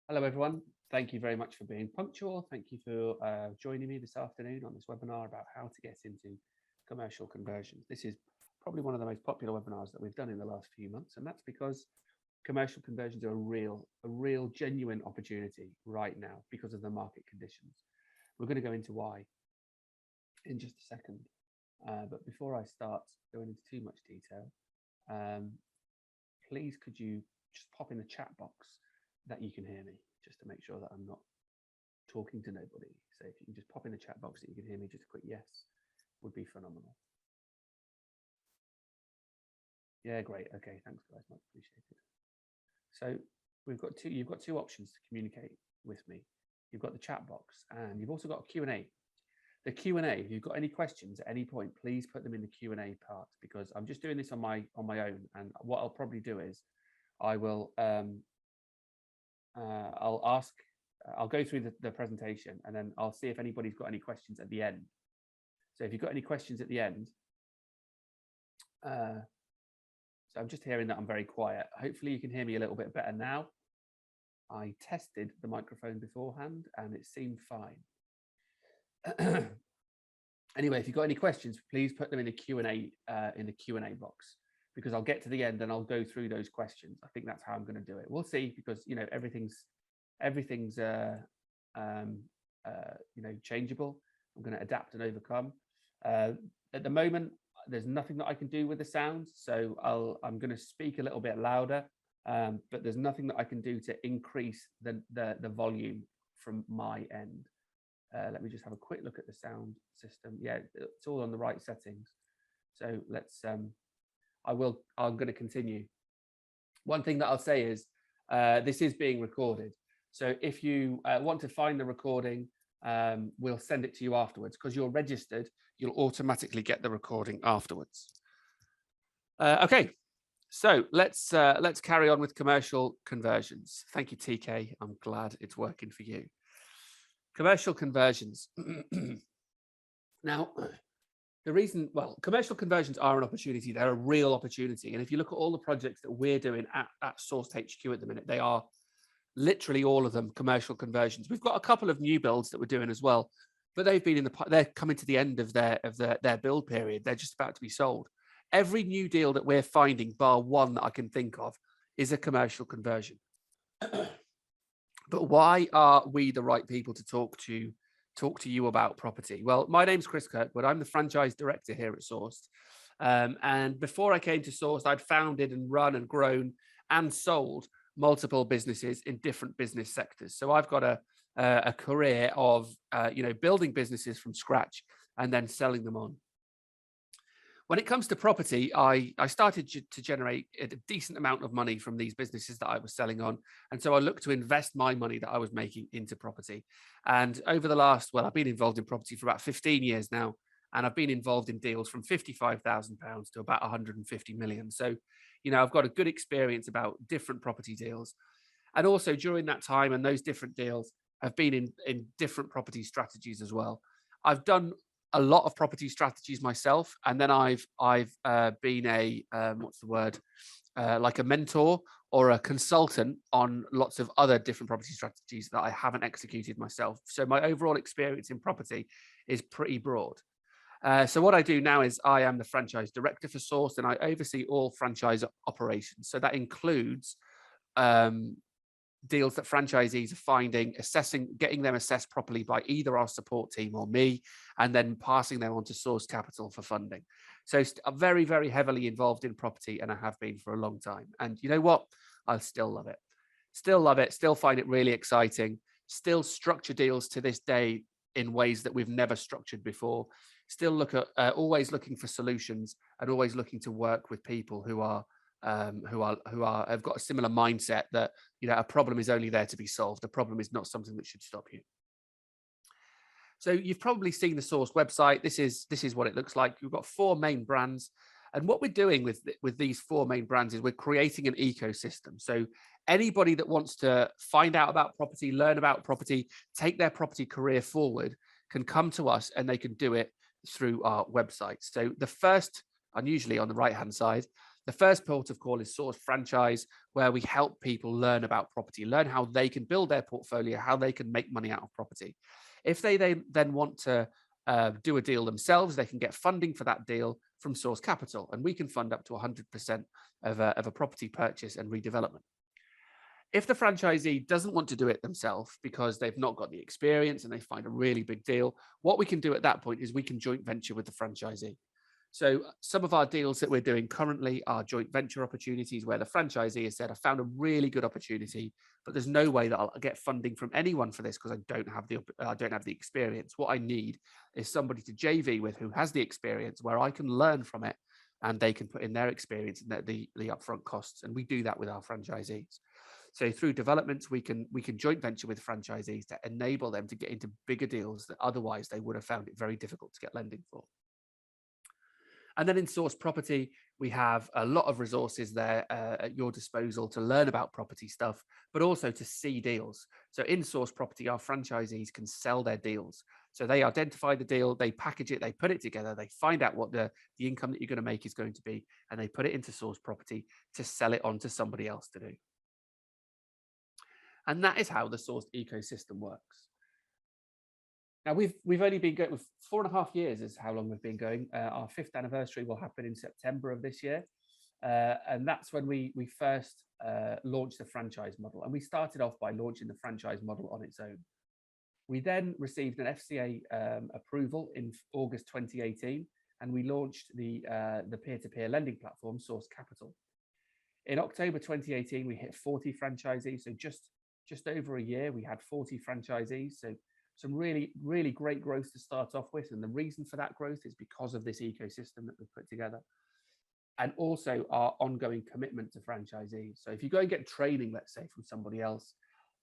Hello, everyone. Thank you very much for being punctual. Thank you for joining me this afternoon on this webinar about how to get into commercial conversions. This is probably one of the most popular webinars that we've done in the last few months, and that's because commercial conversions are a real genuine opportunity right now because of the market conditions. We're going to go into why in just a second. But before I start going into too much detail, please could you just pop in the chat box that you can hear me, just to make sure that I'm not talking to nobody. So if you can just pop in the chat box that you can hear me, just a quick yes would be phenomenal. Yeah, great. Okay, thanks guys, much appreciated. So you've got two options to communicate with me. You've got the chat box and you've also got a Q&A. The Q&A, if you've got any questions at any point, please put them in the Q&A part, because I'm just doing this on my own. And what I'll probably do is I will I'll go through the presentation and then I'll see if anybody's got any questions at the end. So if you've got any questions at the end, so I'm just hearing that I'm very quiet. Hopefully you can hear me a little bit better now. I tested the microphone beforehand and it seemed fine. Anyway, if you've got any questions, please put them in the Q&A box, because I'll get to the end and I'll go through those questions. I think that's how I'm going to do it. We'll see, because everything's changeable. I'm going to adapt and overcome. At the moment, there's nothing that I can do with the sound, so I'm going to speak a little bit louder, but there's nothing that I can do to increase the volume from my end. Let me just have a quick look at the sound system. Yeah, it's all on the right settings. So let's. I'm going to continue. One thing that I'll say is this is being recorded. So if you want to find the recording, we'll send it to you afterwards. Because you're registered, you'll automatically get the recording afterwards. Okay, so let's carry on with commercial conversions. Thank you, TK. I'm glad it's working for you. Commercial conversions. Now, commercial conversions are an opportunity. They're a real opportunity. And if you look at all the projects that we're doing at Sourced HQ at the minute, they are literally all of them commercial conversions. We've got a couple of new builds that we're doing as well, but they're coming to the end of their build period. They're just about to be sold. Every new deal that we're finding, bar one that I can think of, is a commercial conversion. But why are we the right people to talk to you about property? Well, my name's Chris Kirkwood. I'm the franchise director here at Sourced. And before I came to Sourced, I'd founded and run and grown and sold multiple businesses in different business sectors. So I've got a career of building businesses from scratch and then selling them on. When it comes to property, I started to generate a decent amount of money from these businesses that I was selling on. And so I looked to invest my money that I was making into property. And over the last, I've been involved in property for about 15 years now. And I've been involved in deals from £55,000 to about 150 million. So, I've got a good experience about different property deals. And also during that time and those different deals, I've been in different property strategies as well. I've done a lot of property strategies myself, and then I've been a like a mentor or a consultant on lots of other different property strategies that I haven't executed myself. So my overall experience in property is pretty broad. So what I do now is I am the franchise director for Sourced, and I oversee all franchise operations. So that includes deals that franchisees are finding, assessing, getting them assessed properly by either our support team or me, and then passing them on to Source Capital for funding. So I'm very, very heavily involved in property, and I have been for a long time. And you know what? I still love it. Still love it. Still find it really exciting. Still structure deals to this day in ways that we've never structured before. Still look at always looking for solutions and always looking to work with people who have got a similar mindset that a problem is only there to be solved. A problem is not something that should stop you. So you've probably seen the Source website. This is what it looks like. We've got 4 main brands, and what we're doing with these 4 main brands is we're creating an ecosystem. So anybody that wants to find out about property, learn about property, take their property career forward, can come to us, and they can do it through our website. So the first and usually on the right-hand side. The first port of call is Source Franchise, where we help people learn about property, learn how they can build their portfolio, how they can make money out of property. If they then want to do a deal themselves, they can get funding for that deal from Source Capital, and we can fund up to 100% of a property purchase and redevelopment. If the franchisee doesn't want to do it themselves because they've not got the experience and they find a really big deal, what we can do at that point is we can joint venture with the franchisee. So some of our deals that we're doing currently are joint venture opportunities where the franchisee has said, I found a really good opportunity, but there's no way that I'll get funding from anyone for this because I don't have the experience. What I need is somebody to JV with who has the experience, where I can learn from it and they can put in their experience and the upfront costs. And we do that with our franchisees. So through developments, we can joint venture with franchisees to enable them to get into bigger deals that otherwise they would have found it very difficult to get lending for. And then in Source Property, we have a lot of resources there at your disposal to learn about property stuff, but also to see deals. So in Source Property, our franchisees can sell their deals. So they identify the deal, they package it, they put it together, they find out what the income that you're going to make is going to be, and they put it into Source Property to sell it on to somebody else to do. And that is how the Sourced ecosystem works. Now, we've only been going with 4.5 years is how long we've been going. Our 5th anniversary will happen in September of this year. And that's when we first launched the franchise model. And we started off by launching the franchise model on its own. We then received an FCA approval in August 2018, and we launched the peer-to-peer lending platform, Source Capital. In October 2018, we hit 40 franchisees. So just over a year, we had 40 franchisees. So some really, really great growth to start off with. And the reason for that growth is because of this ecosystem that we've put together. And also our ongoing commitment to franchisees. So if you go and get training, let's say, from somebody else,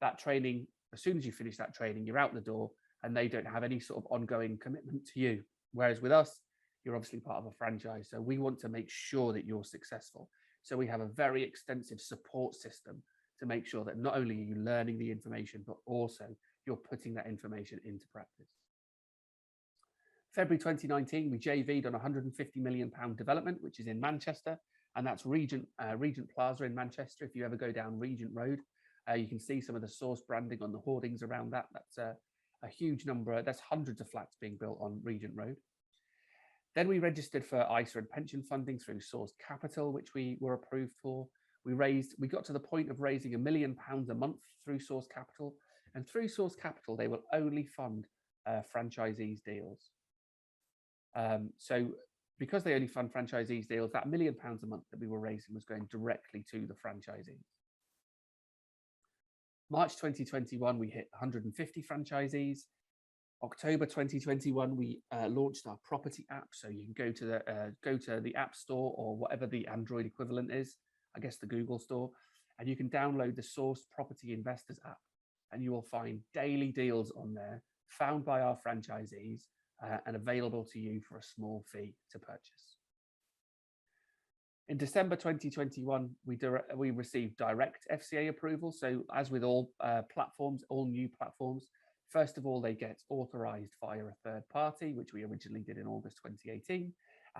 that training, as soon as you finish that training, you're out the door and they don't have any sort of ongoing commitment to you. Whereas with us, you're obviously part of a franchise. So we want to make sure that you're successful. So we have a very extensive support system to make sure that not only are you learning the information, but also you're putting that information into practice. February 2019, we JV'd on a £150 million development, which is in Manchester, and that's Regent Plaza in Manchester. If you ever go down Regent Road, you can see some of the Source branding on the hoardings around that. That's a huge number. There's hundreds of flats being built on Regent Road. Then we registered for ISA and pension funding through Source Capital, which we were approved for. We got to the point of raising £1 million a month through Source Capital. And through Source Capital, they will only fund franchisees deals. So because they only fund franchisees deals, that £1 million a month that we were raising was going directly to the franchisees. March 2021, we hit 150 franchisees. October 2021, we launched our property app. So you can go to the App Store or whatever the Android equivalent is, I guess the Google Store, and you can download the Source Property Investors app. And you will find daily deals on there found by our franchisees and available to you for a small fee to purchase. In December 2021, we received direct FCA approval. So as with all platforms, all new platforms, first of all, they get authorized via a third party, which we originally did in August 2018.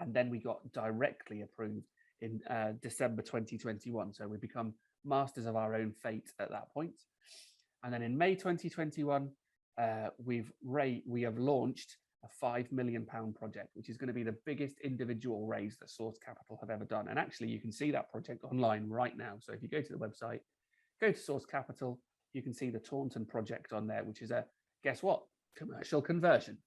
And then we got directly approved in December 2021. So we become masters of our own fate at that point. And then in May 2021, we have launched a £5 million project, which is going to be the biggest individual raise that Source Capital have ever done. And actually, you can see that project online right now. So if you go to the website, go to Source Capital, you can see the Taunton project on there, which is guess what? Commercial conversion.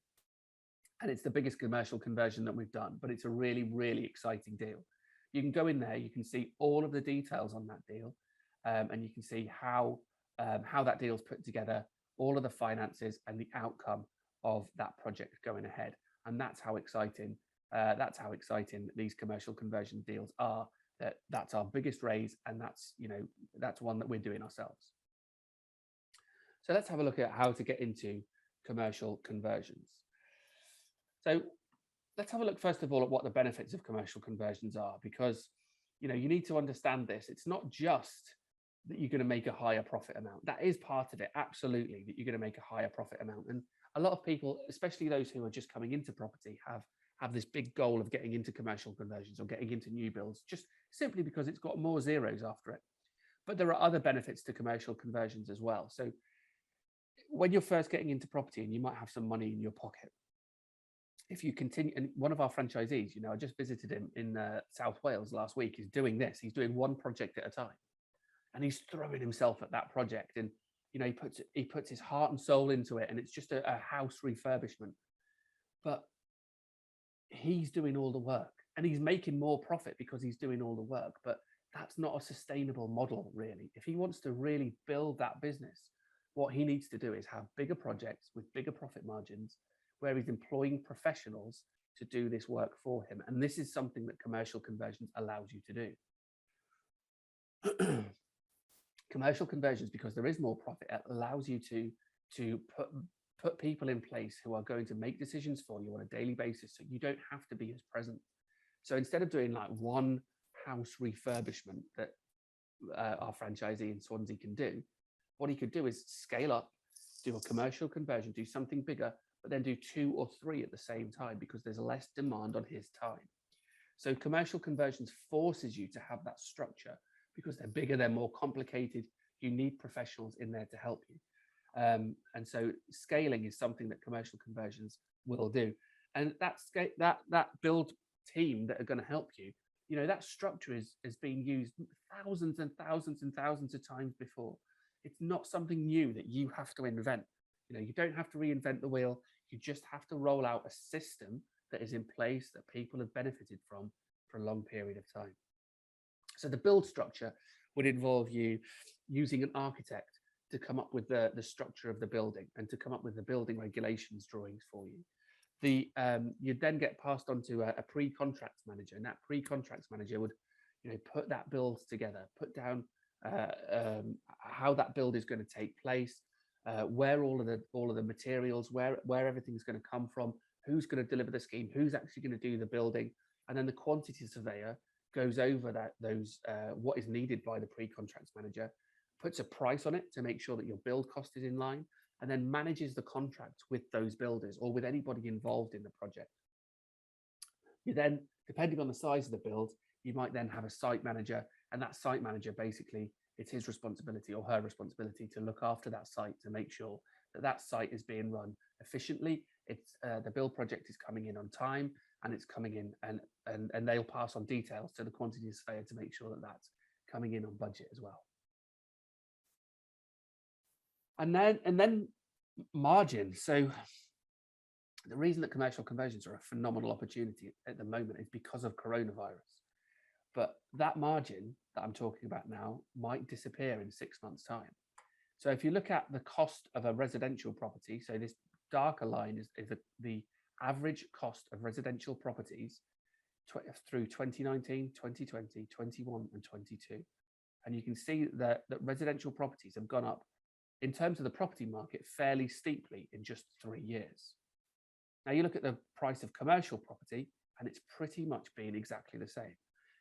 And it's the biggest commercial conversion that we've done, but it's a really, really exciting deal. You can go in there, you can see all of the details on that deal, and you can see how that deal's put together, all of the finances and the outcome of that project going ahead. And that's how exciting these commercial conversion deals are. That's our biggest raise, and that's one that we're doing ourselves. So let's have a look at how to get into commercial conversions. So let's have a look first of all at what the benefits of commercial conversions are, because you need to understand this. It's not just that you're going to make a higher profit amount. That is part of it, absolutely, that you're going to make a higher profit amount. And a lot of people, especially those who are just coming into property, have have this big goal of getting into commercial conversions or getting into new builds, just simply because it's got more zeros after it. But there are other benefits to commercial conversions as well. So when you're first getting into property and you might have some money in your pocket, if you continue, and one of our franchisees, I just visited him in South Wales last week, is doing this. He's doing one project at a time, and he's throwing himself at that project. And he puts his heart and soul into it, and it's just a house refurbishment. But he's doing all the work, and he's making more profit because he's doing all the work. But that's not a sustainable model, really. If he wants to really build that business, what he needs to do is have bigger projects with bigger profit margins, where he's employing professionals to do this work for him. And this is something that commercial conversions allows you to do. Commercial conversions, because there is more profit, it allows you to put people in place who are going to make decisions for you on a daily basis, so you don't have to be as present. So instead of doing like one house refurbishment that our franchisee in Swansea can do, what he could do is scale up, do a commercial conversion, do something bigger, but then do 2 or 3 at the same time, because there's less demand on his time. So commercial conversions forces you to have that structure, because they're bigger, they're more complicated. You need professionals in there to help you. And so scaling is something that commercial conversions will do. And that build team that are going to help you, that structure is being used thousands and thousands and thousands of times before. It's not something new that you have to invent. You don't have to reinvent the wheel. You just have to roll out a system that is in place that people have benefited from for a long period of time. So the build structure would involve you using an architect to come up with the structure of the building and to come up with the building regulations drawings for you. You'd then get passed on to a pre-contracts manager, and that pre-contracts manager would put that build together, put down how that build is going to take place, where all of the materials, where everything's going to come from, who's going to deliver the scheme, who's actually going to do the building, and then the quantity surveyor goes over what is needed by the pre-contracts manager, puts a price on it to make sure that your build cost is in line, and then manages the contract with those builders or with anybody involved in the project. You then, depending on the size of the build, you might then have a site manager, and that site manager, basically, it's his responsibility or her responsibility to look after that site, to make sure that that site is being run efficiently. It's the build project is coming in on time, and it's coming in, and they'll pass on details to the quantity surveyor to make sure that that's coming in on budget as well. And then margin. So the reason that commercial conversions are a phenomenal opportunity at the moment is because of coronavirus. But that margin that I'm talking about now might disappear in 6 months' time. So if you look at the cost of a residential property, so this darker line is the average cost of residential properties through 2019, 2020, 21, and 22. And you can see that residential properties have gone up in terms of the property market fairly steeply in just 3 years. Now you look at the price of commercial property, and it's pretty much been exactly the same.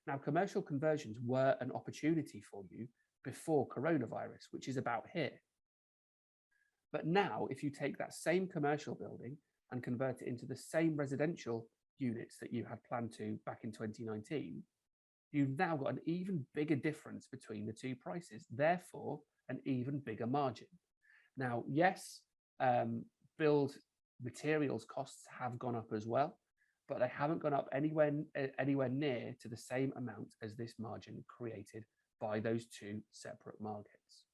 Now, commercial conversions were an opportunity for you before coronavirus, which is about here. But now, if you take that same commercial building and convert it into the same residential units that you had planned to back in 2019, you've now got an even bigger difference between the two prices, therefore an even bigger margin. Now, yes, build materials costs have gone up as well, but they haven't gone up anywhere near to the same amount as this margin created by those two separate markets.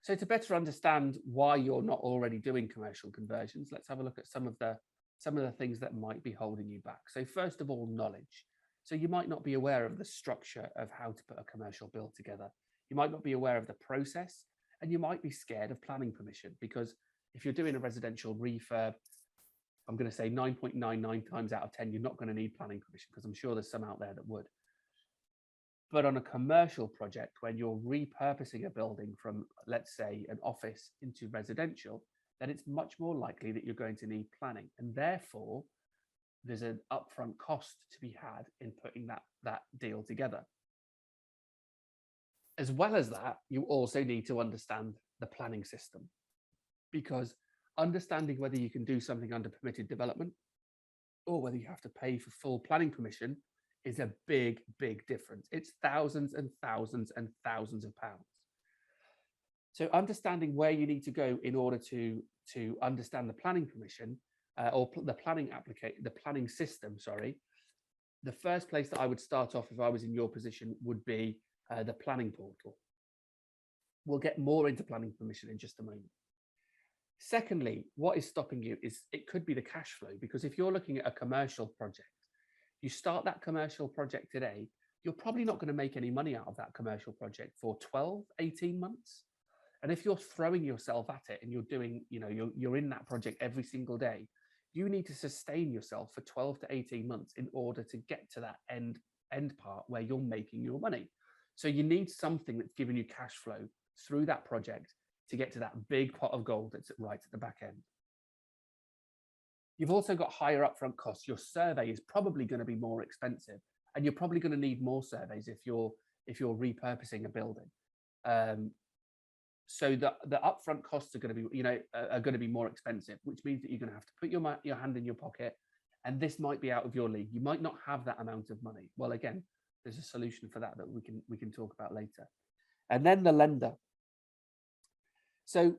So to better understand why you're not already doing commercial conversions, let's have a look at some of the things that might be holding you back. So first of all, knowledge. So you might not be aware of the structure of how to put a commercial build together. You might not be aware of the process, and you might be scared of planning permission, because if you're doing a residential refurb, I'm going to say 9.99 times out of 10, you're not going to need planning permission, because I'm sure there's some out there that would. But on a commercial project, when you're repurposing a building from, let's say, an office into residential, then it's much more likely that you're going to need planning. And therefore, there's an upfront cost to be had in putting that deal together. As well as that, you also need to understand the planning system, because understanding whether you can do something under permitted development or whether you have to pay for full planning permission is a big, big difference. It's thousands and thousands and thousands of pounds. So understanding where you need to go in order to understand the planning permission or the planning application, the planning system, sorry, the first place that I would start off if I was in your position would be the planning portal. We'll get more into planning permission in just a moment. Secondly, what is stopping you is it could be the cash flow, because if you're looking at a commercial project, you start that commercial project today, you're probably not going to make any money out of that commercial project for 12, 18 months. And if you're throwing yourself at it and you're doing, you're in that project every single day, you need to sustain yourself for 12 to 18 months in order to get to that end part where you're making your money. So you need something that's giving you cash flow through that project to get to that big pot of gold that's right at the back end. You've also got higher upfront costs. Your survey is probably going to be more expensive, and you're probably going to need more surveys if you're repurposing a building. So the upfront costs are going to be more expensive, which means that you're going to have to put your hand in your pocket, and this might be out of your league. You might not have that amount of money. Well, again, there's a solution for that we can talk about later. And then the lender. So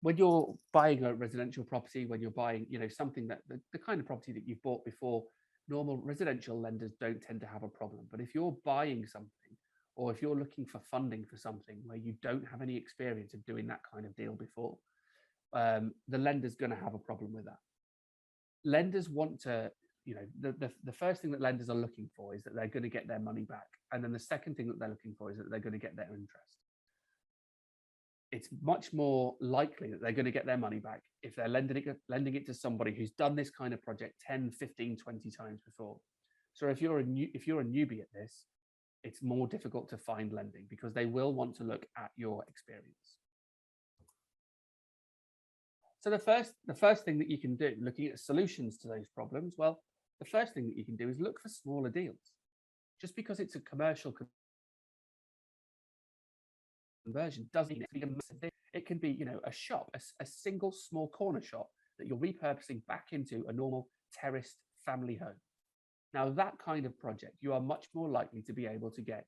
when you're buying a residential property, when you're buying, something that the kind of property that you've bought before, normal residential lenders don't tend to have a problem. But if you're buying something, or if you're looking for funding for something where you don't have any experience of doing that kind of deal before, the lender's going to have a problem with that. Lenders want to, the first thing that lenders are looking for is that they're going to get their money back. And then the second thing that they're looking for is that they're going to get their interest. It's much more likely that they're going to get their money back if they're lending it to somebody who's done this kind of project 10, 15, 20 times before. So if you're a newbie at this, it's more difficult to find lending because they will want to look at your experience. So the first thing that you can do, looking at solutions to those problems, well, the first thing that you can do is look for smaller deals. Just because it's a commercial conversion doesn't mean it's a massive thing. It can be, a shop, a single small corner shop that you're repurposing back into a normal terraced family home. Now, that kind of project, you are much more likely to be able to get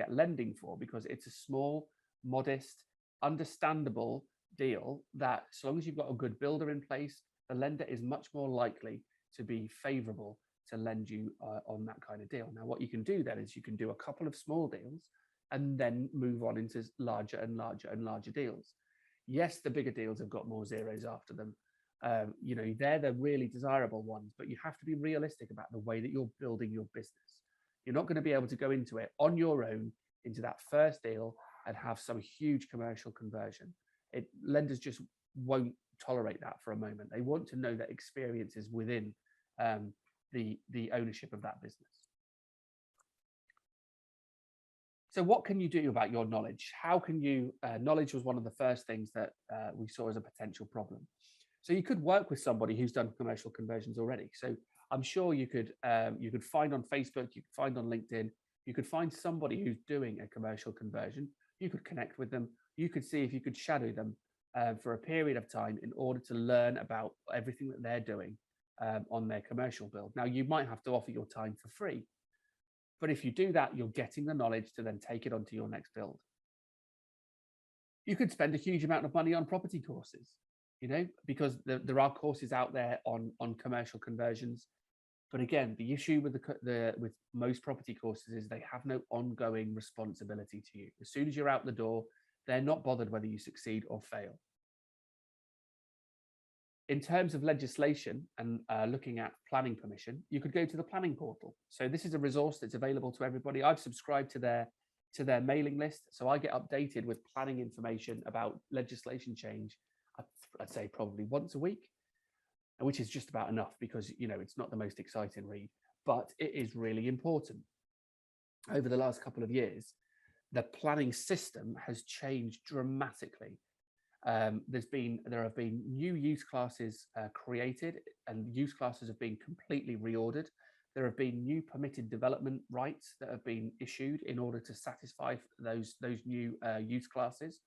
lending for, because it's a small, modest, understandable deal that, so long as you've got a good builder in place, the lender is much more likely to be favorable to lend you on that kind of deal. Now, what you can do then is you can do a couple of small deals and then move on into larger and larger and larger deals. Yes, the bigger deals have got more zeros after them. They're the really desirable ones, but you have to be realistic about the way that you're building your business. You're not going to be able to go into it on your own, into that first deal, and have some huge commercial conversion. Lenders just won't tolerate that for a moment. They want to know that experience is within the ownership of that business. So what can you do about your knowledge? How can you, knowledge was one of the first things that we saw as a potential problem. So you could work with somebody who's done commercial conversions already. So I'm sure you could find on Facebook, you could find on LinkedIn, you could find somebody who's doing a commercial conversion. You could connect with them. You could see if you could shadow them for a period of time in order to learn about everything that they're doing on their commercial build. Now, you might have to offer your time for free, but if you do that, you're getting the knowledge to then take it onto your next build. You could spend a huge amount of money on property courses, because there are courses out there on commercial conversions. But again, the issue with most property courses is they have no ongoing responsibility to you. As soon as you're out the door, they're not bothered whether you succeed or fail. In terms of legislation and looking at planning permission, you could go to the planning portal. So this is a resource that's available to everybody. I've subscribed to their mailing list, so I get updated with planning information about legislation change. I'd say probably once a week, which is just about enough because, it's not the most exciting read, but it is really important. Over the last couple of years, the planning system has changed dramatically. There have been new use classes created, and use classes have been completely reordered. There have been new permitted development rights that have been issued in order to satisfy those new use classes.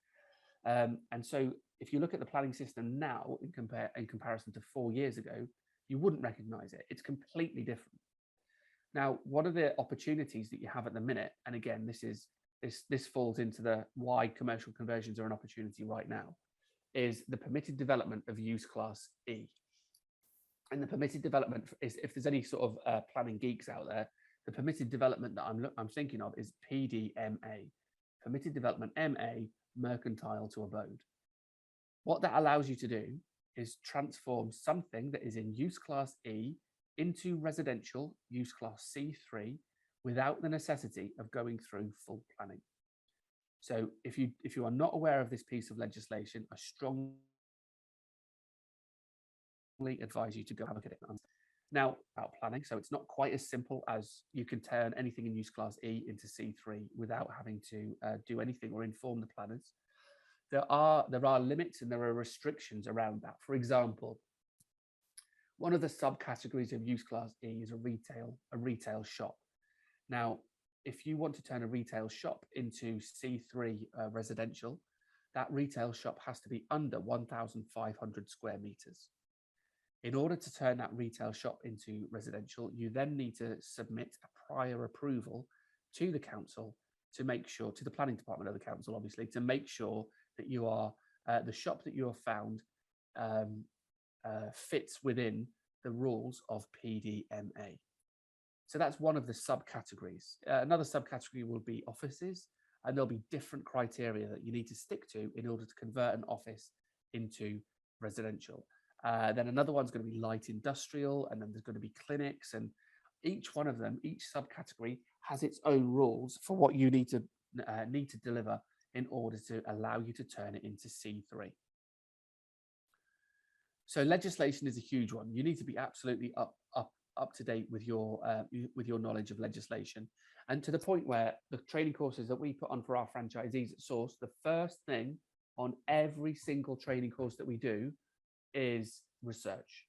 And so if you look at the planning system now in comparison to 4 years ago, you wouldn't recognize it. It's completely different. Now, one of the opportunities that you have at the minute, and again, this falls into the why commercial conversions are an opportunity right now, is the permitted development of use class E. And the permitted development is, if there's any sort of planning geeks out there, the permitted development that I'm thinking of is PDMA, permitted development MA, mercantile to abode. What that allows you to do is transform something that is in use class E into residential use class C3 without the necessity of going through full planning. So if you are not aware of this piece of legislation, I strongly advise you to go have a look at it. Now, about planning, so it's not quite as simple as you can turn anything in use class E into C3 without having to do anything or inform the planners. There are limits and there are restrictions around that. For example, one of the subcategories of use class E is a retail shop. Now, if you want to turn a retail shop into C3 residential, that retail shop has to be under 1,500 square meters. In order to turn that retail shop into residential, you then need to submit a prior approval to the council to make sure, to the planning department of the council, obviously, to make sure that you are, the shop that you have found fits within the rules of PDMA. So that's one of the subcategories. Another subcategory will be offices, and there'll be different criteria that you need to stick to in order to convert an office into residential. Then another one's going to be light industrial, and then there's going to be clinics, and each one of them, each subcategory has its own rules for what you need to deliver in order to allow you to turn it into C3. So legislation is a huge one. You need to be absolutely up to date with your knowledge of legislation, and to the point where the training courses that we put on for our franchisees at Source, the first thing on every single training course that we do is research.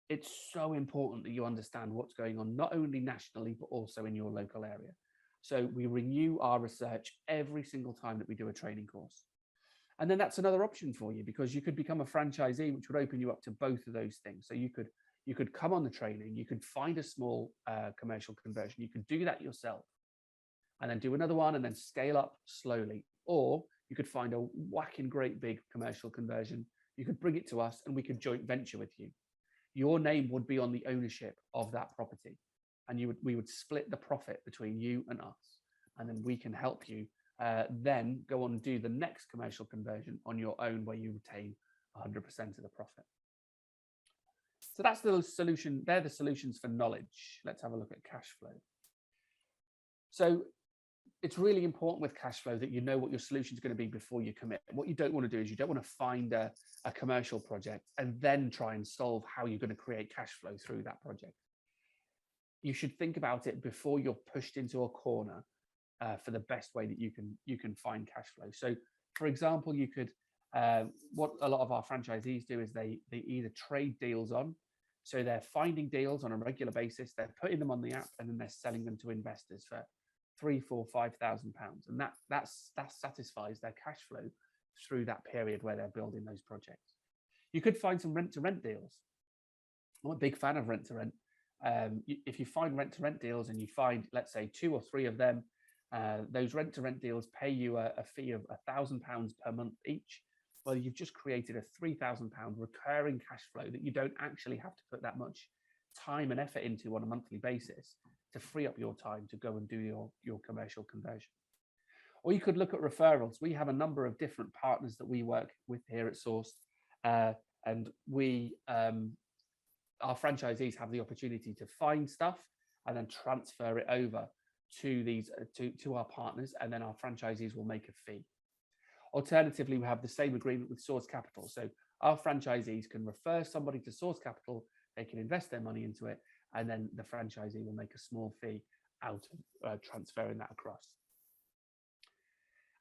It's so important that you understand what's going on, not only nationally, but also in your local area. So we renew our research every single time that we do a training course. And then that's another option for you, because you could become a franchisee, which would open you up to both of those things. So you could come on the training, you could find a small commercial conversion, you could do that yourself, and then do another one and then scale up slowly. Or you could find a whacking great big commercial conversion, you could bring it to us and we could joint venture with you. Your name would be on the ownership of that property, and we would split the profit between you and us, and then we can help you then go on and do the next commercial conversion on your own, where you retain 100% of the profit. So that's the solution. They're the solutions for knowledge. Let's have a look at cash flow. So it's really important with cash flow that you know what your solution is going to be before you commit. What you don't want to do is you don't want to find a commercial project and then try and solve how you're going to create cash flow through that project. You should think about it before you're pushed into a corner for the best way that you can find cash flow. So, for example, you could what a lot of our franchisees do is they either trade deals on, so they're finding deals on a regular basis, they're putting them on the app, and then they're selling them to investors for £3,000, £4,000, £5,000, and that satisfies their cash flow through that period where they're building those projects. You could find some rent-to-rent deals. I'm a big fan of rent-to-rent. If you find rent-to-rent deals and you find, let's say, 2 or 3 of them, those rent-to-rent deals pay you a fee of £1,000 per month each. Well, you've just created a £3,000 recurring cash flow that you don't actually have to put that much time and effort into on a monthly basis to free up your time to go and do your commercial conversion. Or you could look at referrals. We have a number of different partners that we work with here at Source, and we our franchisees have the opportunity to find stuff and then transfer it over to these to our partners, and then our franchisees will make a fee. Alternatively, we have the same agreement with Source Capital. So our franchisees can refer somebody to Source Capital, they can invest their money into it, and then the franchisee will make a small fee out of transferring that across.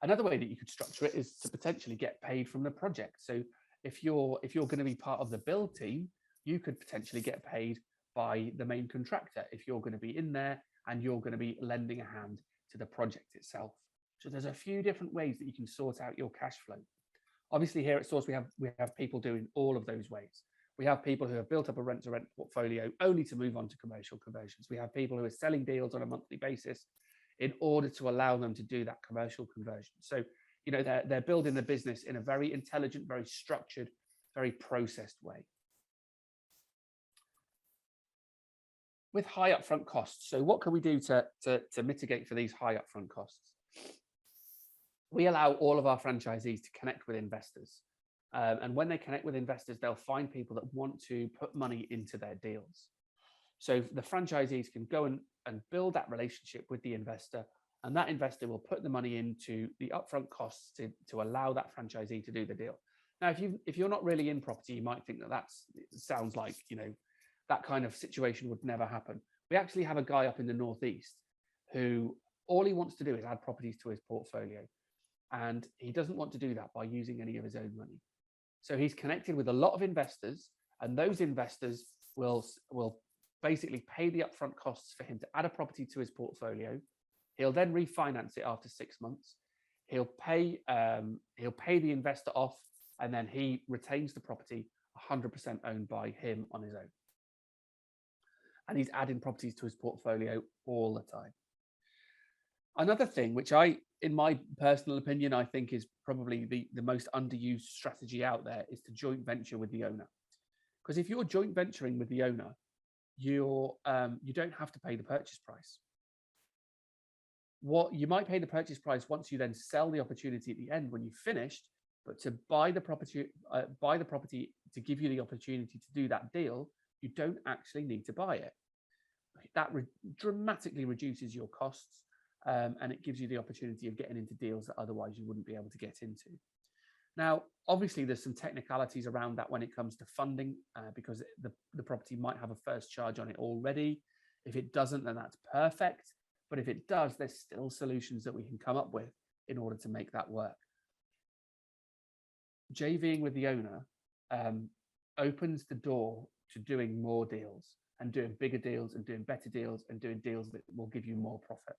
Another way that you could structure it is to potentially get paid from the project. So if you're going to be part of the build team, you could potentially get paid by the main contractor if you're going to be in there and you're going to be lending a hand to the project itself. So there's a few different ways that you can sort out your cash flow. Obviously, here at Source, we have people doing all of those ways. We have people who have built up a rent-to-rent portfolio only to move on to commercial conversions. We have people who are selling deals on a monthly basis in order to allow them to do that commercial conversion. So, you know, they're building the business in a very intelligent, very structured, very processed way. With high upfront costs. So what can we do to mitigate for these high upfront costs? We allow all of our franchisees to connect with investors. And when they connect with investors, they'll find people that want to put money into their deals. So the franchisees can go and build that relationship with the investor, and that investor will put the money into the upfront costs to allow that franchisee to do the deal. Now, if you're not really in property, you might think that sounds like, you know, that kind of situation would never happen. We actually have a guy up in the Northeast who all he wants to do is add properties to his portfolio. And he doesn't want to do that by using any of his own money. So he's connected with a lot of investors, and those investors will basically pay the upfront costs for him to add a property to his portfolio. He'll then refinance it after 6 months. He'll pay the investor off, and then he retains the property 100% owned by him on his own. And he's adding properties to his portfolio all the time. Another thing, which in my personal opinion, I think is probably the most underused strategy out there, is to joint venture with the owner. Because if you're joint venturing with the owner, you don't have to pay the purchase price. What you might pay the purchase price once you then sell the opportunity at the end when you've finished, but to buy the property to give you the opportunity to do that deal, you don't actually need to buy it. That dramatically reduces your costs. And it gives you the opportunity of getting into deals that otherwise you wouldn't be able to get into. Now, obviously, there's some technicalities around that when it comes to funding, because the property might have a first charge on it already. If it doesn't, then that's perfect. But if it does, there's still solutions that we can come up with in order to make that work. JVing with the owner opens the door to doing more deals, and doing bigger deals, and doing better deals, and doing deals that will give you more profit.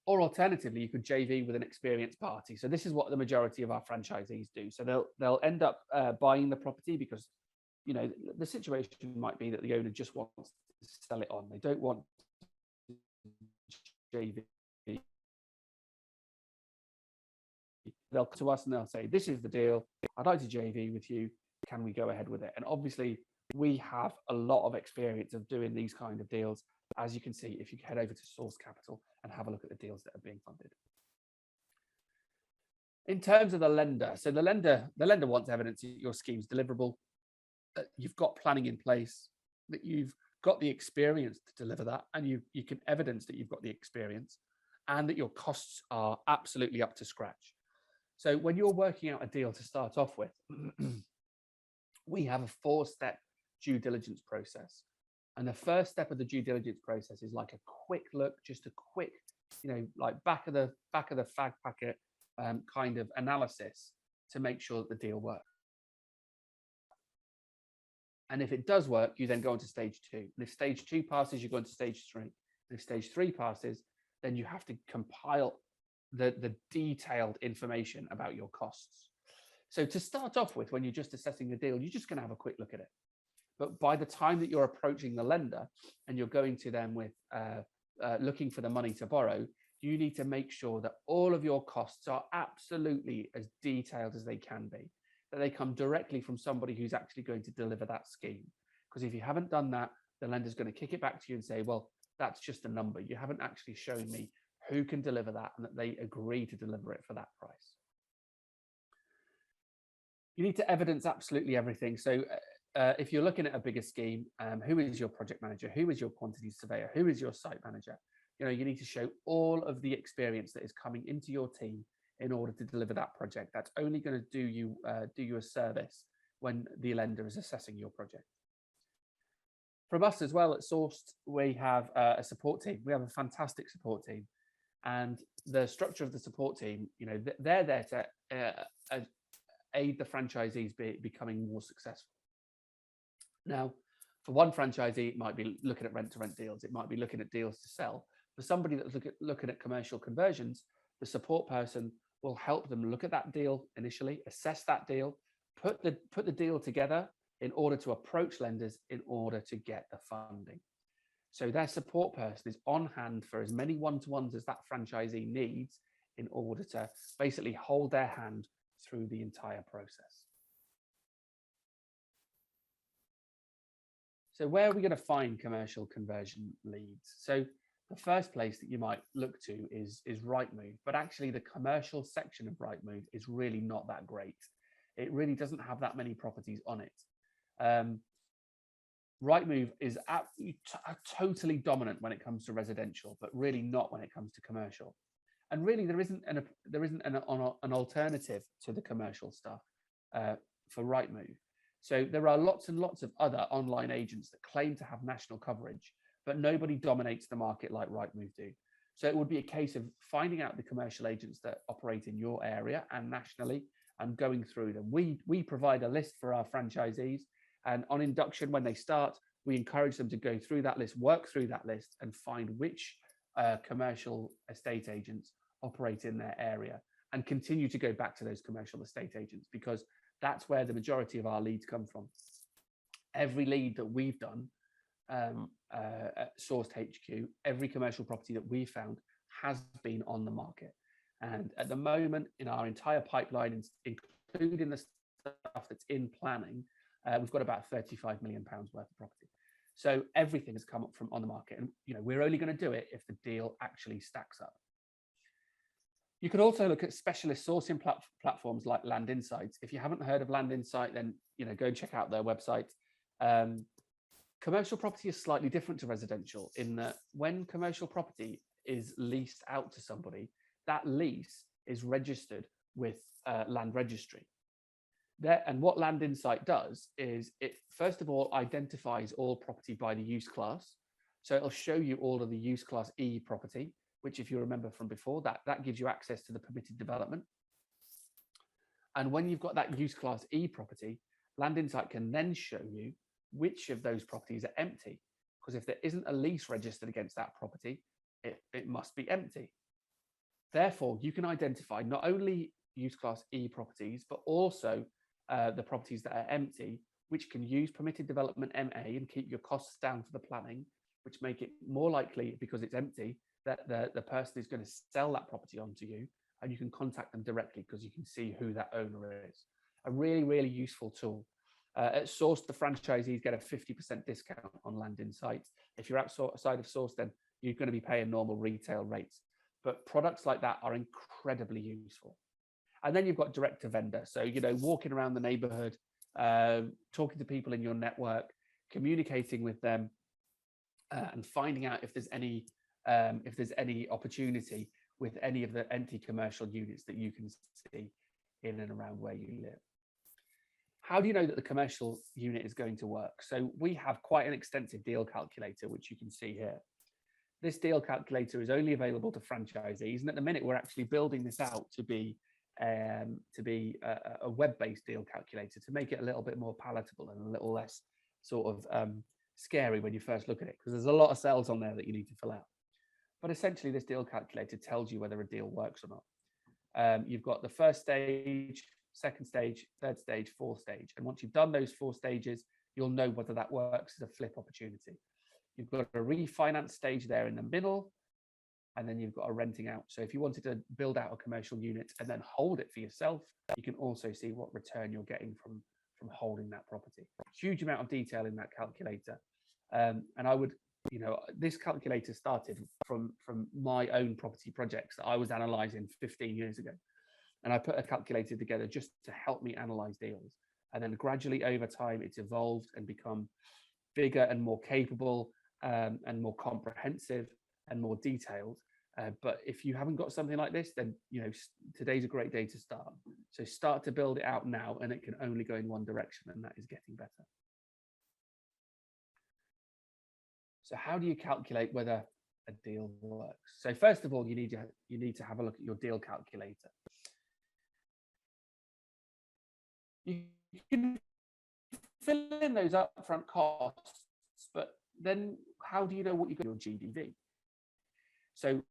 Or alternatively, you could JV with an experienced party. So this is what the majority of our franchisees do. So they'll end up buying the property because, you know, the situation might be that the owner just wants to sell it on. They don't want JV. They'll come to us and they'll say, this is the deal. I'd like to JV with you. Can we go ahead with it? And obviously, we have a lot of experience of doing these kind of deals, as you can see if you head over to Source Capital and have a look at the deals that are being funded. In terms of the lender, so the lender wants evidence that your scheme's deliverable, that you've got planning in place, that you've got the experience to deliver that, and you can evidence that you've got the experience, and that your costs are absolutely up to scratch. So when you're working out a deal to start off with, we have a 4-step due diligence process. And the first step of the due diligence process is like a quick look, just a quick, you know, like back of the fag packet kind of analysis to make sure that the deal works. And if it does work, you then go on to stage 2. And if stage 2 passes, you go on to stage 3. And if stage 3 passes, then you have to compile the detailed information about your costs. So to start off with, when you're just assessing the deal, you're just going to have a quick look at it. But by the time that you're approaching the lender and you're going to them with looking for the money to borrow, you need to make sure that all of your costs are absolutely as detailed as they can be, that they come directly from somebody who's actually going to deliver that scheme. Because if you haven't done that, the lender's going to kick it back to you and say, well, that's just a number. You haven't actually shown me who can deliver that and that they agree to deliver it for that price. You need to evidence absolutely everything. So if you're looking at a bigger scheme, who is your project manager? Who is your quantity surveyor? Who is your site manager? You know, you need to show all of the experience that is coming into your team in order to deliver that project. That's only going to do you a service when the lender is assessing your project. From us as well at Sourced, we have a support team. We have a fantastic support team, and the structure of the support team, you know, they're there to aid the franchisees becoming more successful. Now, for one franchisee, it might be looking at rent-to-rent deals. It might be looking at deals to sell. For somebody that's looking at commercial conversions, the support person will help them look at that deal initially, assess that deal, put the deal together in order to approach lenders in order to get the funding. So their support person is on hand for as many one-to-ones as that franchisee needs in order to basically hold their hand through the entire process. So where are we going to find commercial conversion leads? So the first place that you might look to is Rightmove, but actually the commercial section of Rightmove is really not that great. It really doesn't have that many properties on it. Rightmove is totally dominant when it comes to residential, but really not when it comes to commercial. And really, there isn't an alternative to the commercial stuff for Rightmove. So there are lots and lots of other online agents that claim to have national coverage, but nobody dominates the market like Rightmove do. So it would be a case of finding out the commercial agents that operate in your area and nationally and going through them. We provide a list for our franchisees, and on induction, when they start, we encourage them to go through that list, work through that list, and find which commercial estate agents operate in their area, and continue to go back to those commercial estate agents, because that's where the majority of our leads come from. Every lead that we've done at Sourced HQ, every commercial property that we found has been on the market. And at the moment, in our entire pipeline, including the stuff that's in planning, we've got about £35 million worth of property. So everything has come up from on the market. And we're only going to do it if the deal actually stacks up. You could also look at specialist sourcing platforms like Land Insights. If you haven't heard of Land Insight, then go and check out their website. Commercial property is slightly different to residential in that when commercial property is leased out to somebody, that lease is registered with Land Registry. And what Land Insight does is it, first of all, identifies all property by the use class. So it'll show you all of the use class E property, which, if you remember from before, that gives you access to the permitted development. And when you've got that use class E property, Land Insight can then show you which of those properties are empty. Because if there isn't a lease registered against that property, it must be empty. Therefore, you can identify not only use class E properties, but also the properties that are empty, which can use permitted development MA and keep your costs down for the planning, which make it more likely, because it's empty, that the person is going to sell that property onto you, and you can contact them directly because you can see who that owner is. A really, really useful tool. At Source, the franchisees get a 50% discount on Land Insight. If you're outside of Source, then you're going to be paying normal retail rates. But products like that are incredibly useful. And then you've got direct to vendor. So, walking around the neighborhood, talking to people in your network, communicating with them, and finding out if there's any opportunity with any of the empty commercial units that you can see in and around where you live. How do you know that the commercial unit is going to work? So we have quite an extensive deal calculator, which you can see here. This deal calculator is only available to franchisees, and at the minute we're actually building this out to be a web-based deal calculator to make it a little bit more palatable and a little less sort of scary when you first look at it, because there's a lot of cells on there that you need to fill out. But essentially, this deal calculator tells you whether a deal works or not. You've got the first stage, second stage, third stage, fourth stage. And once you've done those 4 stages, you'll know whether that works as a flip opportunity. You've got a refinance stage there in the middle, and then you've got a renting out. So if you wanted to build out a commercial unit and then hold it for yourself, you can also see what return you're getting from holding that property. Huge amount of detail in that calculator. And I would, this calculator started from my own property projects that I was analyzing 15 years ago. And I put a calculator together just to help me analyze deals. And then gradually over time, it's evolved and become bigger and more capable and more comprehensive and more detailed. But if you haven't got something like this, then today's a great day to start. So start to build it out now, and it can only go in one direction, and that is getting better. So how do you calculate whether a deal works? So first of all, you need to have a look at your deal calculator. You can fill in those upfront costs, but then how do you know what you're going to do your GDV? So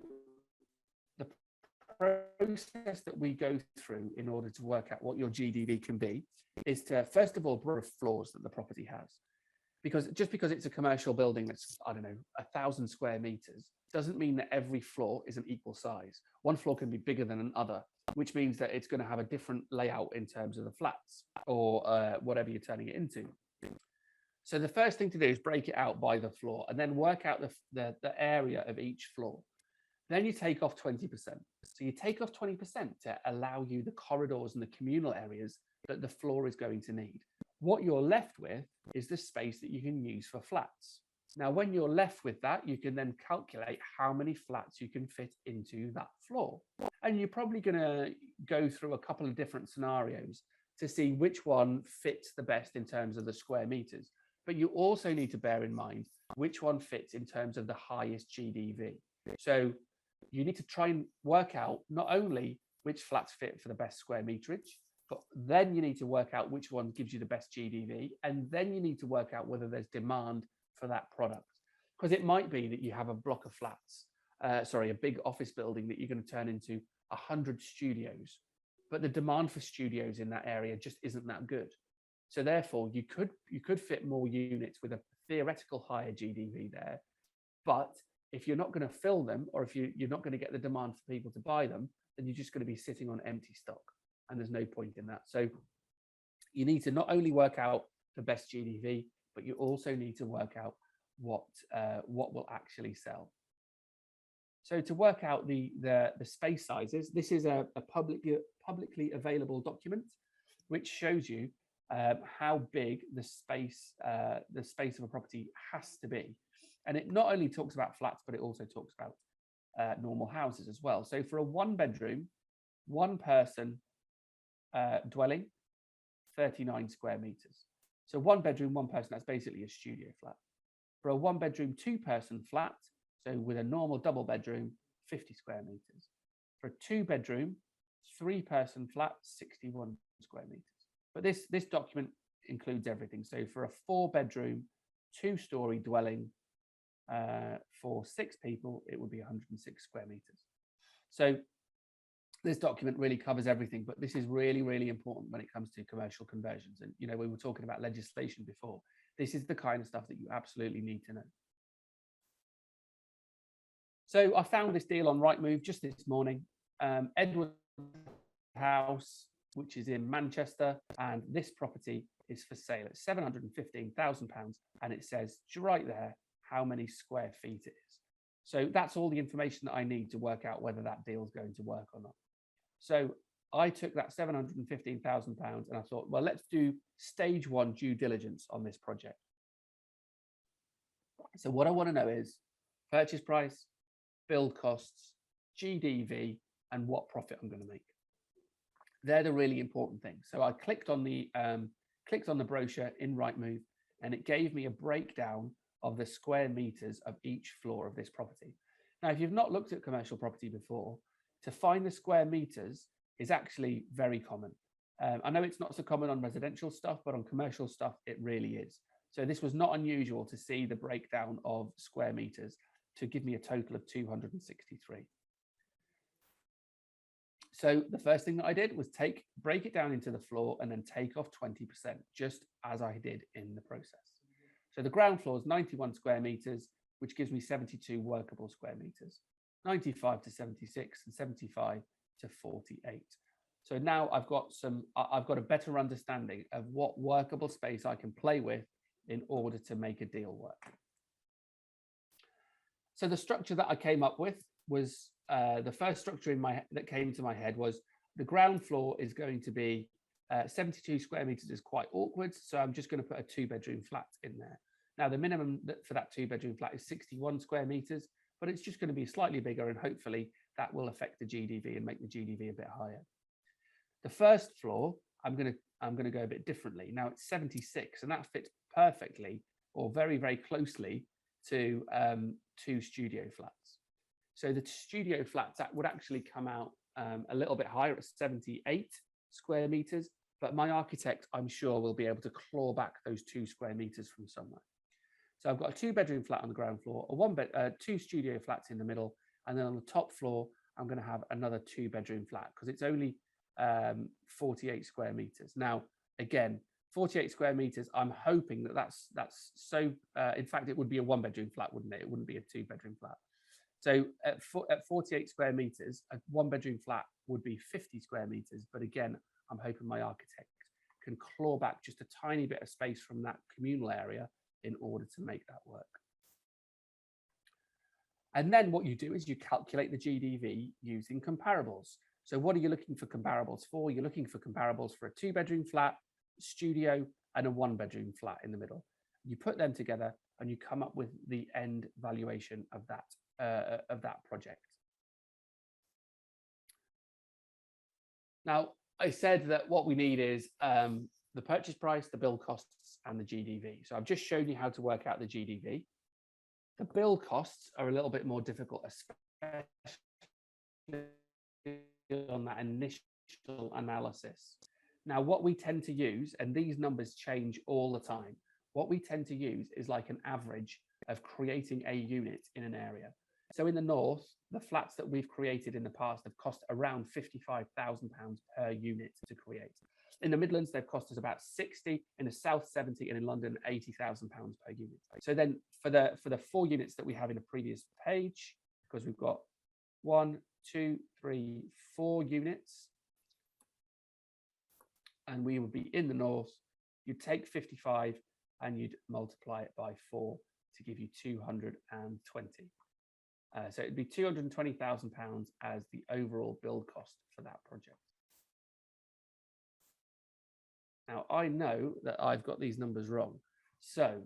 the process that we go through in order to work out what your GDV can be is to, first of all, number of floors that the property has. Because just because it's a commercial building that's, I don't know, 1,000 square meters, doesn't mean that every floor is an equal size. One floor can be bigger than another, which means that it's going to have a different layout in terms of the flats or whatever you're turning it into. So the first thing to do is break it out by the floor and then work out the area of each floor. Then you take off 20%. So you take off 20% to allow you the corridors and the communal areas that the floor is going to need. What you're left with is the space that you can use for flats. Now, when you're left with that, you can then calculate how many flats you can fit into that floor. And you're probably going to go through a couple of different scenarios to see which one fits the best in terms of the square meters. But you also need to bear in mind which one fits in terms of the highest GDV. So you need to try and work out not only which flats fit for the best square meterage, but then you need to work out which one gives you the best GDV. And then you need to work out whether there's demand for that product. Because it might be that you have a block of flats, a big office building that you're going to turn into 100 studios. But the demand for studios in that area just isn't that good. So therefore, you could fit more units with a theoretical higher GDV there. But if you're not going to fill them, or if you're not going to get the demand for people to buy them, then you're just going to be sitting on empty stock. And there's no point in that. So you need to not only work out the best GDV, but you also need to work out what will actually sell. So to work out the space sizes, this is a publicly available document, which shows you how big the space of a property has to be. And it not only talks about flats, but it also talks about normal houses as well. So for a 1-bedroom, 1-person dwelling, 39 square meters. So 1-bedroom, 1-person, that's basically a studio flat. For a 1-bedroom, 2-person flat, so with a normal double bedroom, 50 square meters. For a 2-bedroom, 3-person flat, 61 square meters. But this document includes everything. So for a 4-bedroom, 2-story dwelling, for 6 people, it would be 106 square meters. So this document really covers everything, but this is really, really important when it comes to commercial conversions. And, you know, we were talking about legislation before. This is the kind of stuff that you absolutely need to know. So I found this deal on Rightmove just this morning. Edward House, which is in Manchester, and this property is for sale at £715,000, and it says right there how many square feet it is. So that's all the information that I need to work out whether that deal is going to work or not. So I took that £715,000 and I thought, well, let's do stage 1 due diligence on this project. So what I want to know is purchase price, build costs, GDV, and what profit I'm going to make. They're the really important things. So I clicked on the brochure in Rightmove, and it gave me a breakdown of the square meters of each floor of this property. Now, if you've not looked at commercial property before, to find the square meters is actually very common. I know it's not so common on residential stuff, but on commercial stuff, it really is. So this was not unusual to see the breakdown of square meters to give me a total of 263. So the first thing that I did was break it down into the floor and then take off 20%, just as I did in the process. So the ground floor is 91 square meters, which gives me 72 workable square meters, 95 to 76 and 75 to 48. So now I've got a better understanding of what workable space I can play with in order to make a deal work. So the structure that I came up with was the first structure that came to my head was the ground floor is going to be 72 square meters is quite awkward. So I'm just going to put a 2-bedroom flat in there. Now the minimum for that 2-bedroom flat is 61 square meters, but it's just going to be slightly bigger, and hopefully that will affect the GDV and make the GDV a bit higher. The first floor, I'm going to go a bit differently. Now it's 76, and that fits perfectly or very, very closely to 2 studio flats. So the studio flats that would actually come out a little bit higher at 78 square meters, but my architect, I'm sure, will be able to claw back those 2 square meters from somewhere. So I've got a 2-bedroom flat on the ground floor, 2 studio flats in the middle, and then on the top floor, I'm going to have another 2-bedroom flat because it's only 48 square meters. Now, again, 48 square meters, I'm hoping that's so, in fact, it would be a 1-bedroom flat, wouldn't it? It wouldn't be a 2-bedroom flat. So at 48 square meters, a 1-bedroom flat would be 50 square meters. But again, I'm hoping my architect can claw back just a tiny bit of space from that communal area in order to make that work. And then what you do is you calculate the GDV using comparables. So what are you looking for comparables for? You're looking for comparables for a 2-bedroom flat, studio, and a 1-bedroom flat in the middle. You put them together and you come up with the end valuation of that project. Now, I said that what we need is the purchase price, the build costs, and the GDV. So I've just shown you how to work out the GDV. The build costs are a little bit more difficult, especially on that initial analysis. Now, what we tend to use, and these numbers change all the time, what we tend to use is like an average of creating a unit in an area. So in the north, the flats that we've created in the past have cost around £55,000 per unit to create. In the Midlands, they've cost us about 60, in the south 70, and in London £80,000 per unit. So then for the 4 units that we have in a previous page, because we've got 1, 2, 3, 4 units, and we would be in the north, you'd take 55 and you'd multiply it by 4 to give you 220. So it'd be £220,000 as the overall build cost for that project. Now, I know that I've got these numbers wrong, so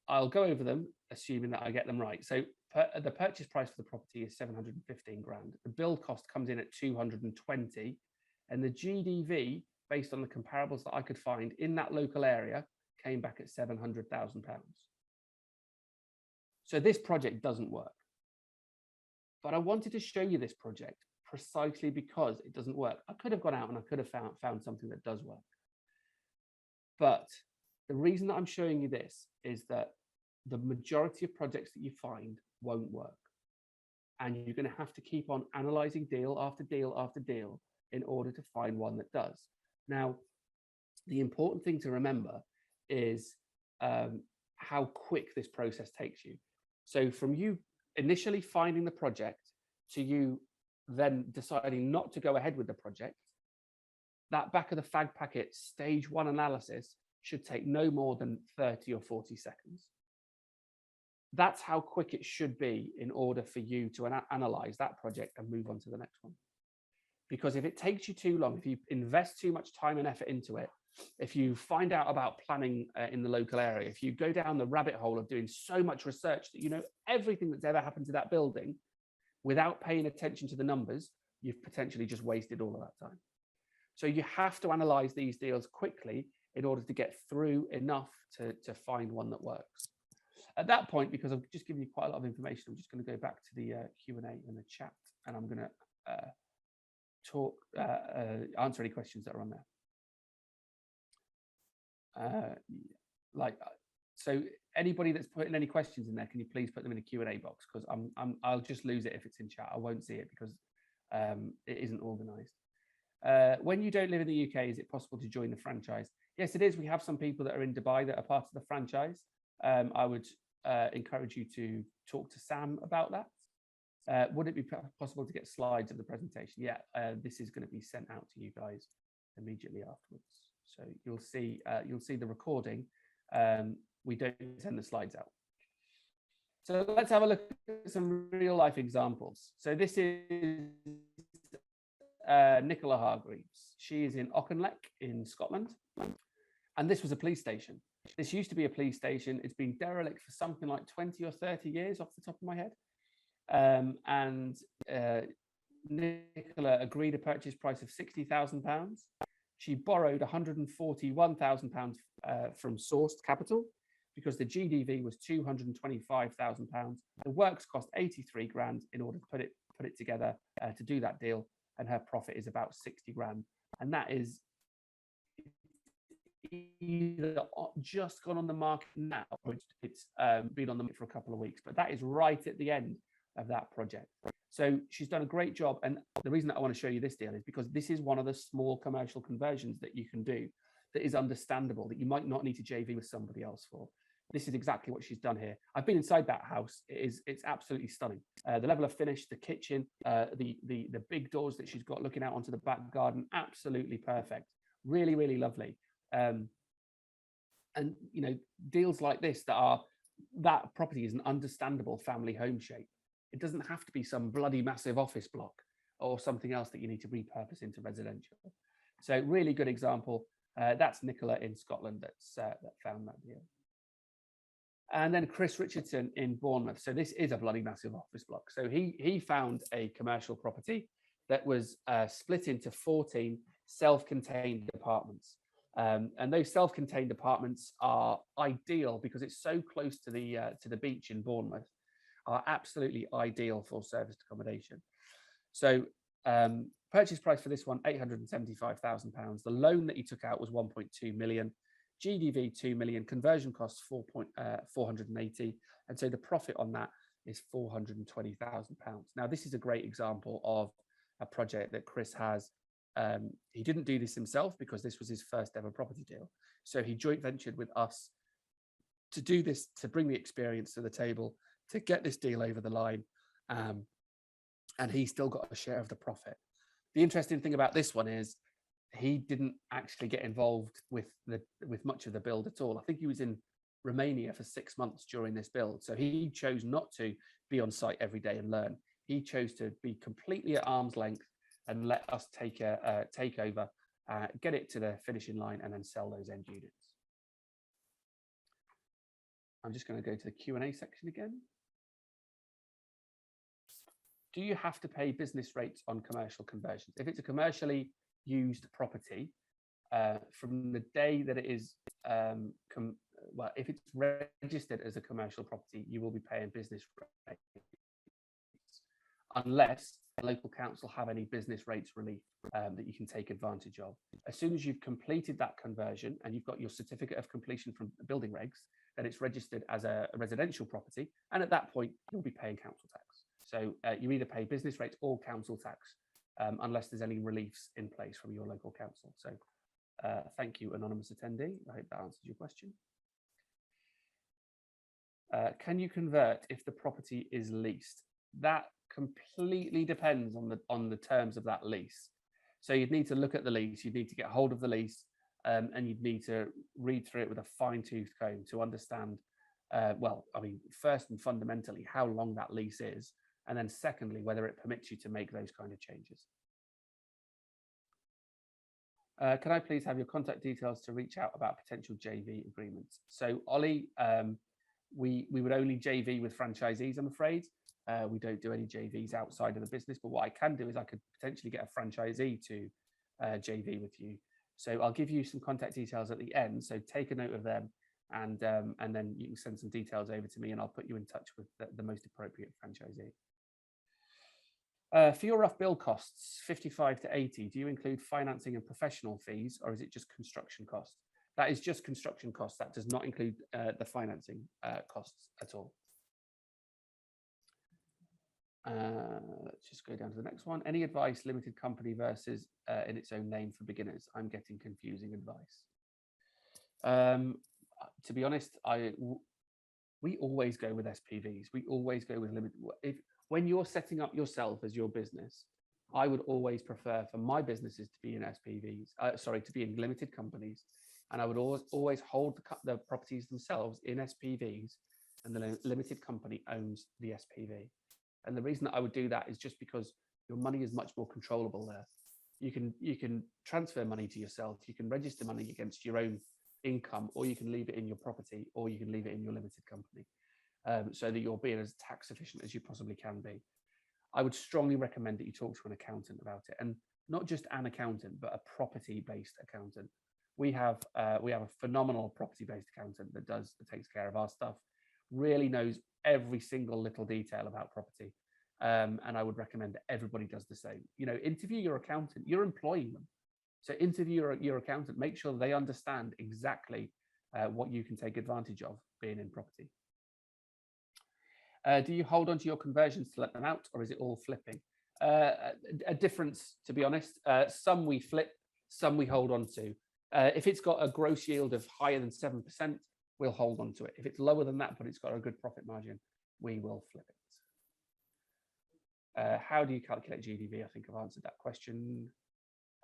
I'll go over them, assuming that I get them right. So the purchase price for the property is 715 grand. The build cost comes in at 220, and the GDV, based on the comparables that I could find in that local area, came back at £700,000. So this project doesn't work. But I wanted to show you this project precisely because it doesn't work. I could have gone out and I could have found something that does work. But the reason that I'm showing you this is that the majority of projects that you find won't work. And you're going to have to keep on analyzing deal after deal after deal in order to find one that does. Now, the important thing to remember is how quick this process takes you. So from you initially finding the project to you then deciding not to go ahead with the project, that back of the fag packet stage 1 analysis should take no more than 30 or 40 seconds. That's how quick it should be in order for you to analyze that project and move on to the next one. Because if it takes you too long, if you invest too much time and effort into it, if you find out about planning in the local area, if you go down the rabbit hole of doing so much research that you know everything that's ever happened to that building without paying attention to the numbers, you've potentially just wasted all of that time. So you have to analyze these deals quickly in order to get through enough to find one that works. At that point, because I've just given you quite a lot of information, I'm just going to go back to the Q&A in the chat, and I'm going to answer any questions that are on there. So anybody that's putting any questions in there, can you please put them in the Q&A box? Because I'll just lose it if it's in chat. I won't see it because it isn't organized. When you don't live in the UK, is it possible to join the franchise? Yes, it is. We have some people that are in Dubai that are part of the franchise. I would encourage you to talk to Sam about that. Would it be possible to get slides of the presentation? Yeah, this is going to be sent out to you guys immediately afterwards. So you'll see the recording. We don't send the slides out. So let's have a look at some real life examples. So this is Nicola Hargreaves. She is in Auchinleck in Scotland. And this was a police station. This used to be a police station. It's been derelict for something like 20 or 30 years off the top of my head. Nicola agreed a purchase price of £60,000. She borrowed £141,000 from sourced capital because the GDV was £225,000. The works cost 83 grand in order to put it together to do that deal, and her profit is about 60 grand. And that is either just gone on the market now, or it's been on the market for a couple of weeks, but that is right at the end of that project. So she's done a great job. And the reason that I want to show you this deal is because this is one of the small commercial conversions that you can do that is understandable, that you might not need to JV with somebody else for. This is exactly what she's done here. I've been inside that house. It's absolutely stunning. The level of finish, the kitchen, the big doors that she's got looking out onto the back garden, absolutely perfect. Really, really lovely. And you know, deals like this that property is an understandable family home shape. It doesn't have to be some bloody massive office block or something else that you need to repurpose into residential. So really good example. That's Nicola in Scotland that found that deal. And then Chris Richardson in Bournemouth. So this is a bloody massive office block. So he found a commercial property that was split into 14 self-contained apartments. And those self-contained apartments are ideal because it's so close to the beach in Bournemouth, are absolutely ideal for serviced accommodation. So purchase price for this one, £875,000. The loan that he took out was 1.2 million. GDV 2 million, conversion costs 480, and so the profit on that is £420,000. Now, this is a great example of a project that Chris has. He didn't do this himself because this was his first ever property deal. So he joint ventured with us to do this, to bring the experience to the table, to get this deal over the line, and he still got a share of the profit. The interesting thing about this one is he didn't actually get involved with much of the build at all. I think he was in Romania for 6 months during this build. So he chose not to be on site every day and learn. He chose to be completely at arm's length and let us take over, get it to the finishing line, and then sell those end units. I'm just going to go to the Q&A section again. Do you have to pay business rates on commercial conversions? If it's a commercially used property, from the day that it is, if it's registered as a commercial property, you will be paying business rates, unless the local council have any business rates relief that you can take advantage of. As soon as you've completed that conversion and you've got your certificate of completion from the building regs, then it's registered as a residential property, and at that point you'll be paying council tax. So you either pay business rates or council tax, unless there's any reliefs in place from your local council. So thank you, anonymous attendee. I hope that answers your question. Can you convert if the property is leased? That completely depends on the terms of that lease. So you'd need to look at the lease, you'd need to get hold of the lease, and you'd need to read through it with a fine-tooth comb to understand, first and fundamentally, how long that lease is, and then secondly, whether it permits you to make those kind of changes. Can I please have your contact details to reach out about potential JV agreements? So Ollie, we would only JV with franchisees, I'm afraid. We don't do any JVs outside of the business, but what I can do is I could potentially get a franchisee to JV with you. So I'll give you some contact details at the end. So take a note of them, and then you can send some details over to me, and I'll put you in touch with the most appropriate franchisee. For your rough build costs, 55 to 80, do you include financing and professional fees, or is it just construction costs? That is just construction costs. That does not include the financing costs at all. Let's just go down to the next one. Any advice, limited company versus in its own name for beginners? I'm getting confusing advice. To be honest, we always go with SPVs. We always go with limited. When you're setting up yourself as your business, I would always prefer for my businesses to be in SPVs, to be in limited companies. And I would always hold the properties themselves in SPVs, and the limited company owns the SPV. And the reason that I would do that is just because your money is much more controllable there. You can transfer money to yourself, you can register money against your own income, or you can leave it in your property, or you can leave it in your limited company, so that you're being as tax efficient as you possibly can be. I would strongly recommend that you talk to an accountant about it, and not just an accountant, but a property-based accountant. We have a phenomenal property-based accountant that takes care of our stuff, really knows every single little detail about property. And I would recommend that everybody does the same. Interview your accountant. You're employing them. So interview your accountant, make sure they understand exactly what you can take advantage of being in property. Do you hold on to your conversions to let them out, or is it all flipping? A difference, to be honest. Some we flip, some we hold on to. If it's got a gross yield of higher than 7%, we'll hold on to it. If it's lower than that, but it's got a good profit margin, we will flip it. How do you calculate GDV? I think I've answered that question.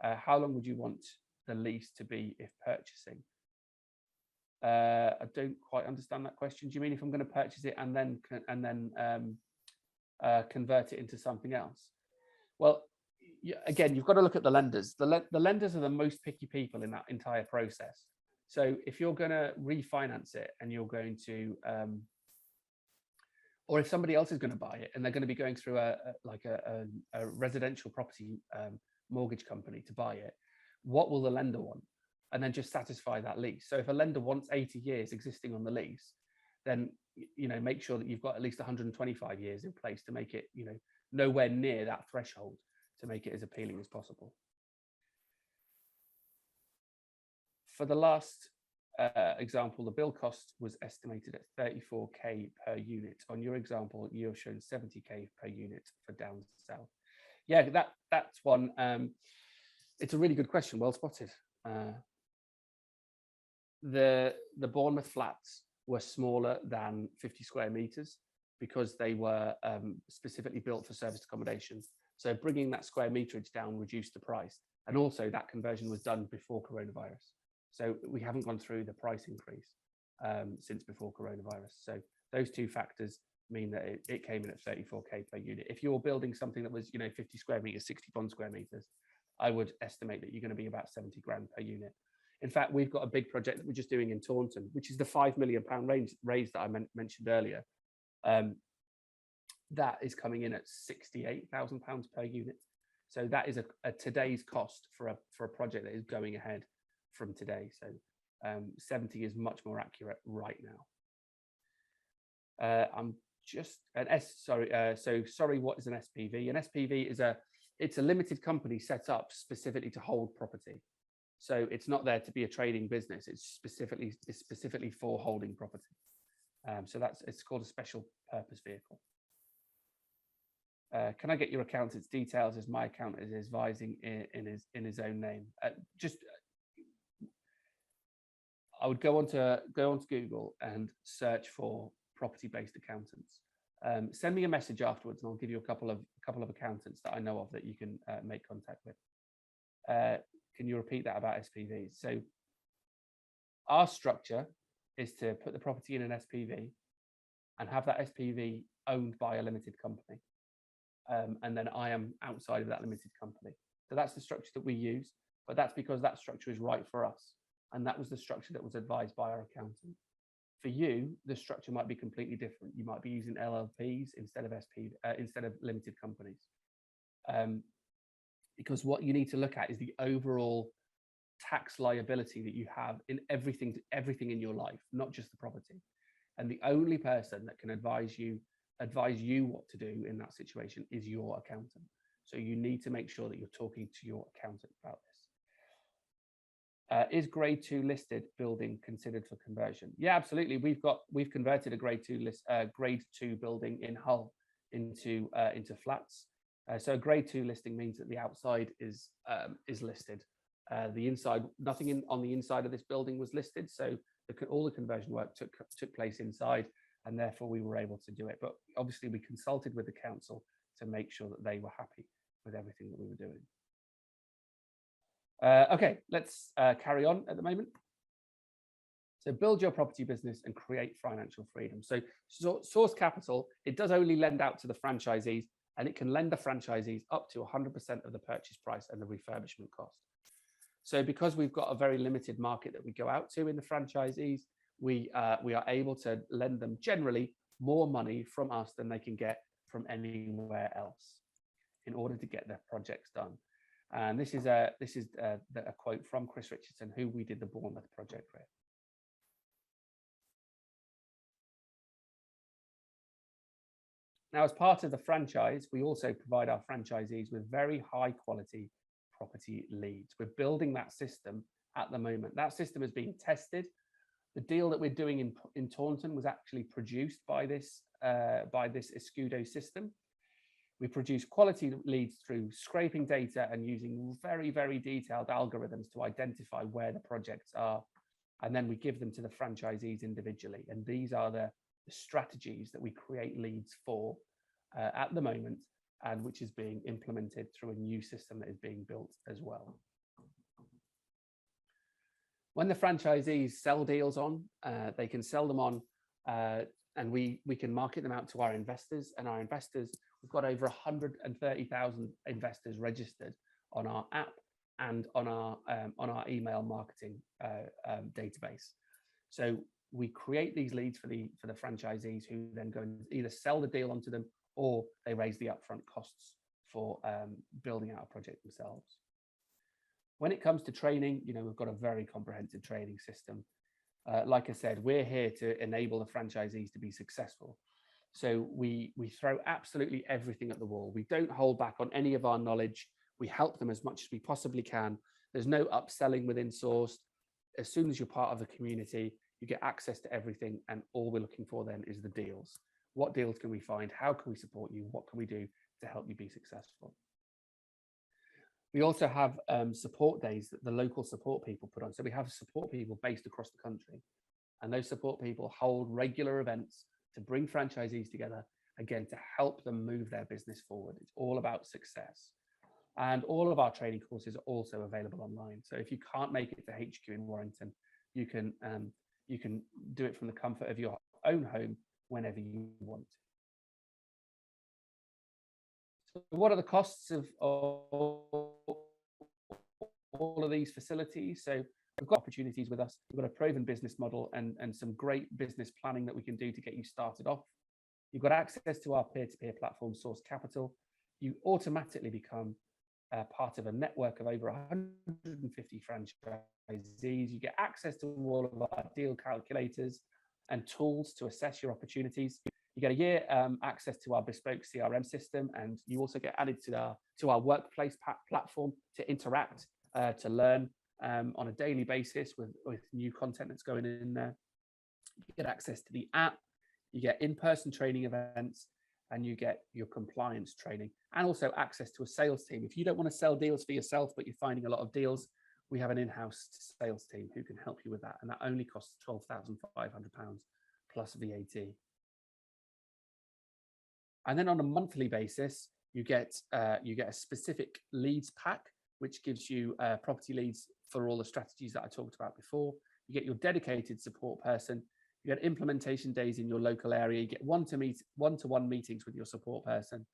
How long would you want the lease to be if purchasing? I don't quite understand that question. Do you mean if I'm going to purchase it and then convert it into something else? Well, again, you've got to look at the lenders. The lenders are the most picky people in that entire process. So if you're going to refinance it and you're going to, or if somebody else is going to buy it and they're going to be going through a residential property mortgage company to buy it, what will the lender want? And then just satisfy that lease. So if a lender wants 80 years existing on the lease, then make sure that you've got at least 125 years in place to make it nowhere near that threshold, to make it as appealing as possible. For the last example, the build cost was estimated at 34k per unit. On your example, you have shown 70k per unit for down south. Yeah, that's one. It's a really good question. Well spotted. The Bournemouth flats were smaller than 50 square meters because they were specifically built for serviced accommodation. So bringing that square meterage down reduced the price. And also that conversion was done before coronavirus. So we haven't gone through the price increase since before coronavirus. So those two factors mean that it came in at 34k per unit. If you're building something that was 50 square meters, 61 square meters, I would estimate that you're going to be about 70 grand per unit. In fact, we've got a big project that we're just doing in Taunton, which is the £5 million raise that I mentioned earlier. That is coming in at £68,000 per unit. So that is a today's cost for a project that is going ahead from today. So 70 is much more accurate right now. I'm just sorry, what is an SPV? An SPV is it's a limited company set up specifically to hold property. So it's not there to be a trading business. It's specifically for holding property. So it's called a special purpose vehicle. Can I get your accountant's details, as my accountant is advising in his own name? I would go onto Google and search for property-based accountants. Send me a message afterwards, and I'll give you a couple of accountants that I know of that you can make contact with. Can you repeat that about SPVs? So our structure is to put the property in an SPV and have that SPV owned by a limited company. And then I am outside of that limited company. So that's the structure that we use, but that's because that structure is right for us. And that was the structure that was advised by our accountant. For you, the structure might be completely different. You might be using LLPs instead of limited companies. Because what you need to look at is the overall tax liability that you have in everything in your life, not just the property. And the only person that can advise you what to do in that situation is your accountant. So you need to make sure that you're talking to your accountant about this. Is grade 2 listed building considered for conversion? Yeah, absolutely. We've converted a grade 2 building in Hull into flats. So a grade 2 listing means that the outside is listed. The inside, nothing on the inside of this building was listed. So all the conversion work took place inside, and therefore we were able to do it. But obviously we consulted with the council to make sure that they were happy with everything that we were doing. Okay, let's carry on at the moment. So build your property business and create financial freedom. So Source Capital, it does only lend out to the franchisees, and it can lend the franchisees up to 100% of the purchase price and the refurbishment cost. So because we've got a very limited market that we go out to in the franchisees, we are able to lend them generally more money from us than they can get from anywhere else in order to get their projects done. And this is a quote from Chris Richardson, who we did the Bournemouth project with. Now, as part of the franchise, we also provide our franchisees with very high quality property leads. We're building that system at the moment. That system is being tested The deal that we're doing in Taunton was actually produced by this Escudo system. We produce quality leads through scraping data and using very, very detailed algorithms to identify where the projects are. And then we give them to the franchisees individually. And these are the strategies that we create leads for at the moment, and which is being implemented through a new system that is being built as well. When the franchisees sell deals on, they can sell them on, and we can market them out to our investors. And our investors, we've got over 130,000 investors registered on our app and on our email marketing database. So we create these leads for the franchisees, who then go and either sell the deal onto them, or they raise the upfront costs for building out a project themselves. When it comes to training, we've got a very comprehensive training system. Like I said, we're here to enable the franchisees to be successful. So we throw absolutely everything at the wall. We don't hold back on any of our knowledge. We help them as much as we possibly can. There's no upselling within Sourced. As soon as you're part of the community, you get access to everything, and all we're looking for then is the deals. What deals can we find? How can we support you? What can we do to help you be successful? We also have support days that the local support people put on. So we have support people based across the country, and those support people hold regular events to bring franchisees together, again, to help them move their business forward. It's all about success. And all of our training courses are also available online. So if you can't make it to HQ in Warrington, you can do it from the comfort of your own home whenever you want. So what are the costs of all of these facilities? So we've got opportunities with us. We've got a proven business model and some great business planning that we can do to get you started off. You've got access to our peer-to-peer platform, Source Capital. You automatically become part of a network of over 150 franchisees. You get access to all of our deal calculators and tools to assess your opportunities. You get a year access to our bespoke CRM system, and you also get added to our workplace platform to interact, to learn on a daily basis with new content that's going in there. You get access to the app, you get in-person training events, and you get your compliance training, and also access to a sales team. If you don't want to sell deals for yourself, but you're finding a lot of deals, we have an in-house sales team who can help you with that. And that only costs £12,500 plus VAT. And then on a monthly basis, you get a specific leads pack, which gives you property leads for all the strategies that I talked about before. You get your dedicated support person. You get implementation days in your local area. You get one-to-one meetings with your support person.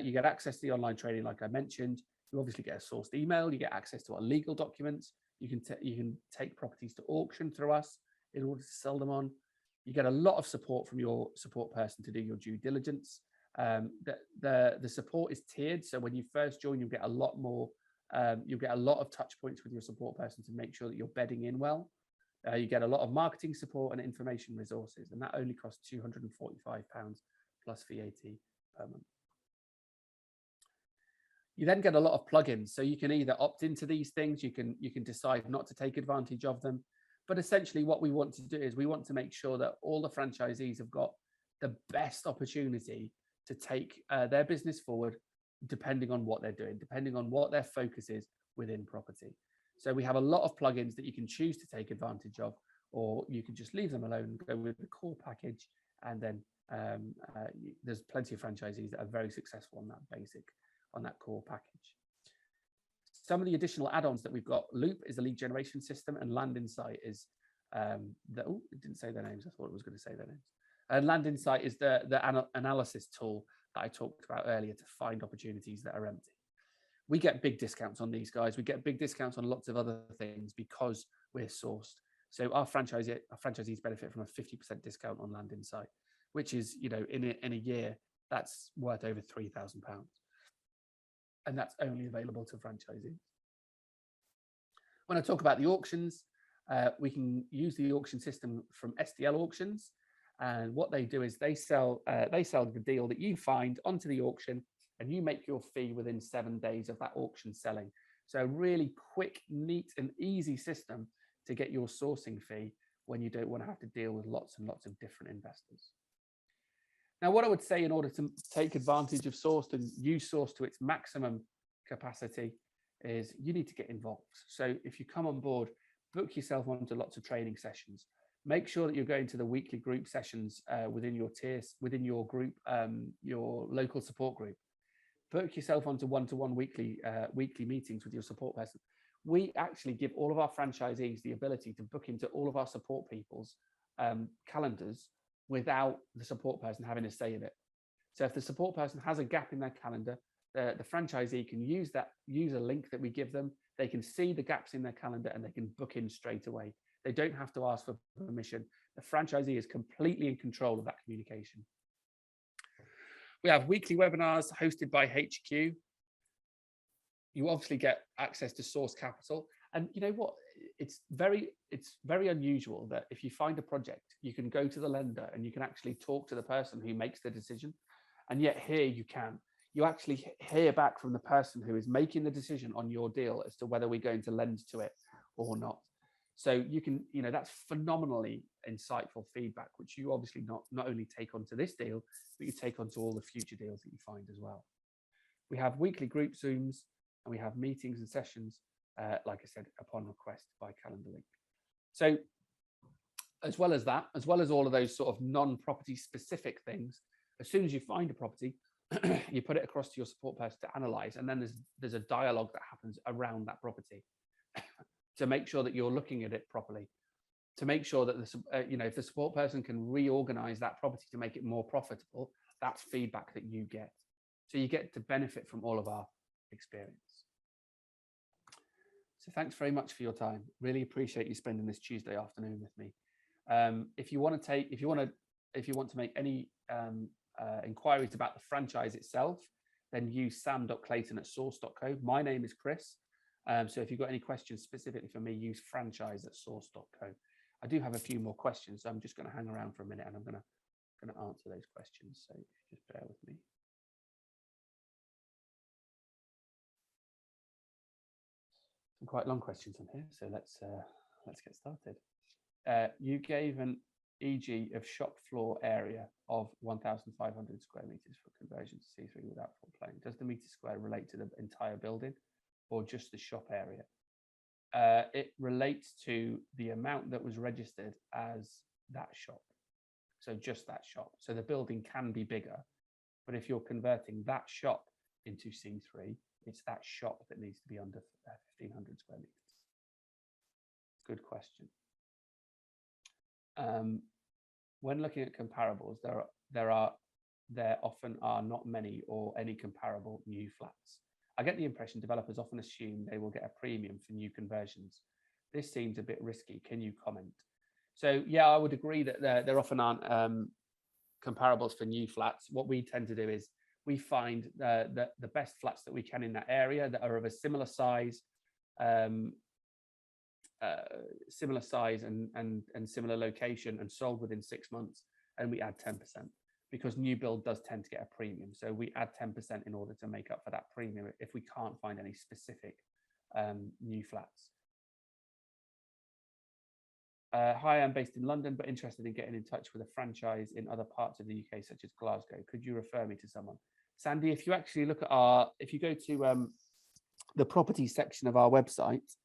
You get access to the online training, like I mentioned. You obviously get a sourced email. You get access to our legal documents. You can take properties to auction through us in order to sell them on. You get a lot of support from your support person to do your due diligence. The support is tiered, so when you first join, you'll get a lot more. You'll get a lot of touch points with your support person to make sure that you're bedding in well. You get a lot of marketing support and information resources, and that only costs £245 plus VAT per month. You then get a lot of plugins, so you can either opt into these things, you can decide not to take advantage of them. But essentially what we want to do is we want to make sure that all the franchisees have got the best opportunity to take their business forward, depending on what they're doing, depending on what their focus is within property. So we have a lot of plugins that you can choose to take advantage of, or you can just leave them alone and go with the core package. And then there's plenty of franchisees that are very successful on that core package. Some of the additional add-ons that we've got: Loop is a lead generation system, and Land Insight is it didn't say their names. I thought it was going to say their names. And Land Insight is the analysis tool that I talked about earlier to find opportunities that are empty. We get big discounts on these guys. We get big discounts on lots of other things because we're sourced. So our franchisees benefit from a 50% discount on Land Insight, which is, in a year, that's worth over £3,000. And that's only available to franchisees. When I talk about the auctions, we can use the auction system from SDL Auctions. And what they do is they sell the deal that you find onto the auction, and you make your fee within 7 days of that auction selling. So a really quick, neat and easy system to get your sourcing fee when you don't want to have to deal with lots and lots of different investors. Now, what I would say in order to take advantage of Sourced and use Sourced to its maximum capacity is you need to get involved. So if you come on board, book yourself onto lots of training sessions. Make sure that you're going to the weekly group sessions within your tiers, within your group, your local support group. Book yourself onto one-to-one weekly meetings with your support person. We actually give all of our franchisees the ability to book into all of our support people's calendars without the support person having a say in it. So if the support person has a gap in their calendar, the franchisee can use a link that we give them. They can see the gaps in their calendar and they can book in straight away. They don't have to ask for permission. The franchisee is completely in control of that communication. We have weekly webinars hosted by HQ. You obviously get access to Source Capital. And you know what? It's very unusual that if you find a project, you can go to the lender and you can actually talk to the person who makes the decision. And yet here you actually hear back from the person who is making the decision on your deal as to whether we're going to lend to it or not. So you can, that's phenomenally insightful feedback, which you obviously not only take onto this deal, but you take onto all the future deals that you find as well. We have weekly group Zooms and we have meetings and sessions, like I said, upon request by calendar link. So as well as that, as well as all of those sort of non-property specific things, as soon as you find a property, you put it across to your support person to analyze, and then there's a dialogue that happens around that property to make sure that you're looking at it properly, to make sure that if the support person can reorganize that property to make it more profitable, that's feedback that you get. So you get to benefit from all of our experience. So thanks very much for your time. Really appreciate you spending this Tuesday afternoon with me. If you want to make any inquiries about the franchise itself, then use sam.clayton@source.co. My name is Chris. So if you've got any questions specifically for me, use franchise@source.co. I do have a few more questions, so I'm just going to hang around for a minute and I'm going to answer those questions. So just bear with me. Some quite long questions on here, so let's get started. You gave an e.g. of shop floor area of 1,500 square meters for conversion to C3 without full plane. Does the meter square relate to the entire building or just the shop area? It relates to the amount that was registered as that shop. So just that shop. So the building can be bigger, but if you're converting that shop into C3, it's that shop that needs to be under 1,500 square meters. Good question. When looking at comparables, there often are not many or any comparable new flats. I get the impression developers often assume they will get a premium for new conversions. This seems a bit risky. Can you comment? So yeah, I would agree that there often aren't comparables for new flats. What we tend to do is we find the best flats that we can in that area that are of a similar size and similar location and sold within 6 months, and we add 10%, because new build does tend to get a premium. So we add 10% in order to make up for that premium if we can't find any specific new flats. Hi, I'm based in London, but interested in getting in touch with a franchise in other parts of the UK, such as Glasgow. Could you refer me to someone? Sandy, if you actually look at if you go to the property section of our website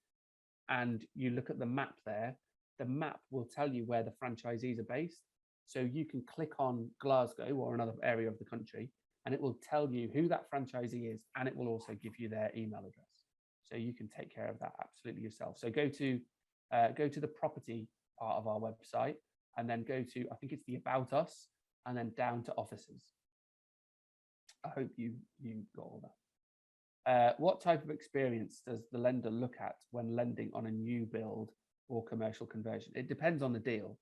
and you look at the map there, the map will tell you where the franchisees are based. So you can click on Glasgow or another area of the country, and it will tell you who that franchisee is, and it will also give you their email address. So you can take care of that absolutely yourself. So go to the property part of our website, and then go to, I think it's the About Us, and then down to offices. I hope you got all that. What type of experience does the lender look at when lending on a new build or commercial conversion? It depends on the deal.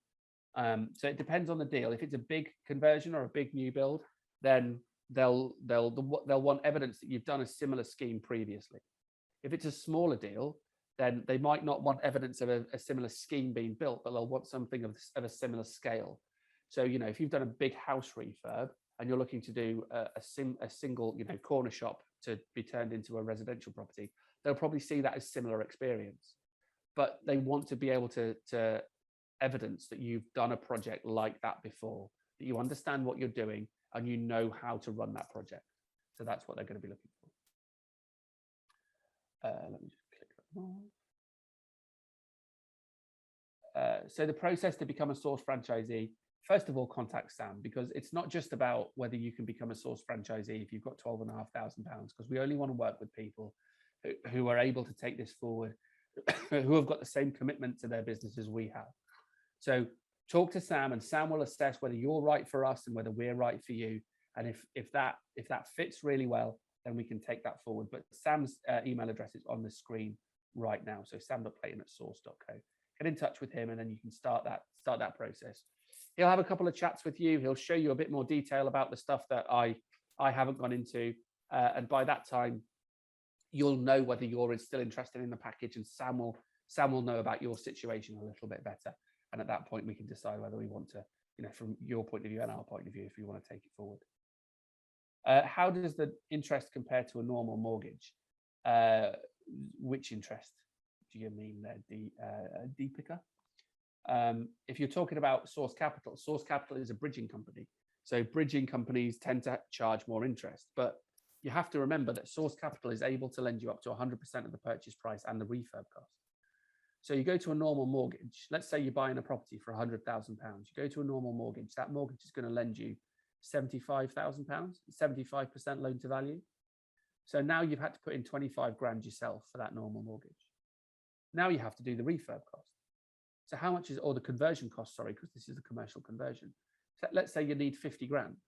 So it depends on the deal. If it's a big conversion or a big new build, then they'll want evidence that you've done a similar scheme previously. If it's a smaller deal, then they might not want evidence of a similar scheme being built, but they'll want something of a similar scale. So, if you've done a big house refurb and you're looking to do a single, corner shop to be turned into a residential property, they'll probably see that as similar experience. But they want to be able to evidence that you've done a project like that before, that you understand what you're doing and you know how to run that project. So that's what they're going to be looking for. Let me just click that one. So the process to become a Source franchisee, first of all, contact Sam, because it's not just about whether you can become a Source franchisee if you've got £12,500, because we only want to work with people who are able to take this forward, who have got the same commitment to their business as we have. So talk to Sam, and Sam will assess whether you're right for us and whether we're right for you. And if that fits really well, then we can take that forward. But Sam's email address is on the screen right now. So sam.clayton@source.co. Get in touch with him, and then you can start that process. He'll have a couple of chats with you. He'll show you a bit more detail about the stuff that I haven't gone into. And by that time, you'll know whether you're still interested in the package, and Sam will know about your situation a little bit better. And at that point, we can decide whether we want to, from your point of view and our point of view, if we want to take it forward. How does the interest compare to a normal mortgage? Which interest do you mean there, Deepika? If you're talking about Source Capital is a bridging company. So bridging companies tend to charge more interest, but you have to remember that Source Capital is able to lend you up to 100% of the purchase price and the refurb cost. So you go to a normal mortgage, let's say you're buying a property for £100,000. You go to a normal mortgage, that mortgage is going to lend you £75,000, 75% loan to value. So now you've had to put in 25 grand yourself for that normal mortgage. Now you have to do the refurb cost. So how much is, or the conversion cost, sorry, because this is a commercial conversion. So let's say you need 50 grand.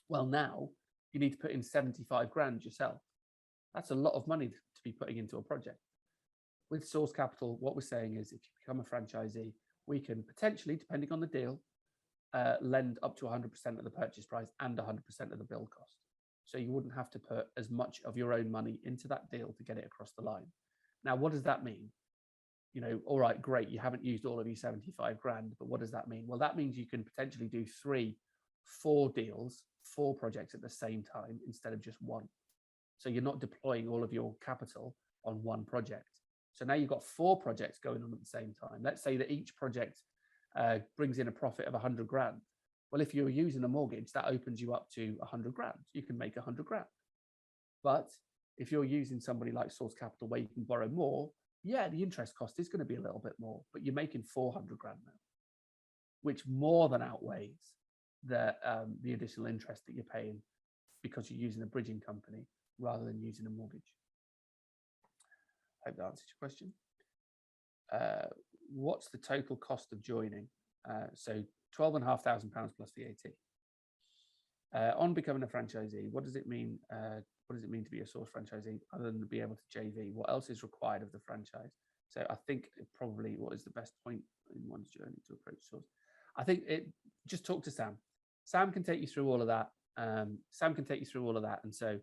Well, now you need to put in 75 grand yourself. That's a lot of money to be putting into a project. With Source Capital, what we're saying is if you become a franchisee, we can potentially, depending on the deal, lend up to 100% of the purchase price and 100% of the build cost. So you wouldn't have to put as much of your own money into that deal to get it across the line. Now, what does that mean? All right, great, you haven't used all of your 75 grand, but what does that mean? Well, that means you can potentially do 4 deals, 4 projects at the same time instead of just one. So you're not deploying all of your capital on one project. So now you've got 4 projects going on at the same time. Let's say that each project brings in a profit of 100 grand. Well, if you're using a mortgage, that opens you up to 100 grand. You can make 100 grand. But if you're using somebody like Source Capital where you can borrow more, yeah, the interest cost is going to be a little bit more, but you're making 400 grand now, which more than outweighs the additional interest that you're paying because you're using a bridging company rather than using a mortgage. I hope that answers your question. What's the total cost of joining? So £12,500 plus VAT. On becoming a franchisee, what does it mean? What does it mean to be a Source franchisee other than to be able to JV? What else is required of the franchise? So I think probably what is the best point in one's journey to approach Source? I think just talk to Sam. Sam can take you through all of that. And so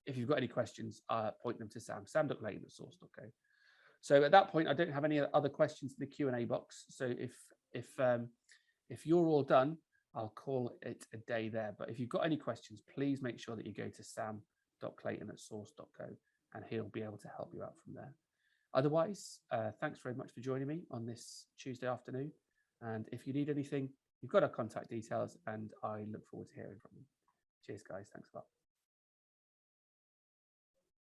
if you've got any questions, point them to Sam. Sam.clayton@source.co. So at that point, I don't have any other questions in the Q&A box. So if you're all done, I'll call it a day there. But if you've got any questions, please make sure that you go to sam.clayton@source.co and he'll be able to help you out from there. Otherwise, thanks very much for joining me on this Tuesday afternoon. And if you need anything, you've got our contact details, and I look forward to hearing from you. Cheers, guys. Thanks a lot.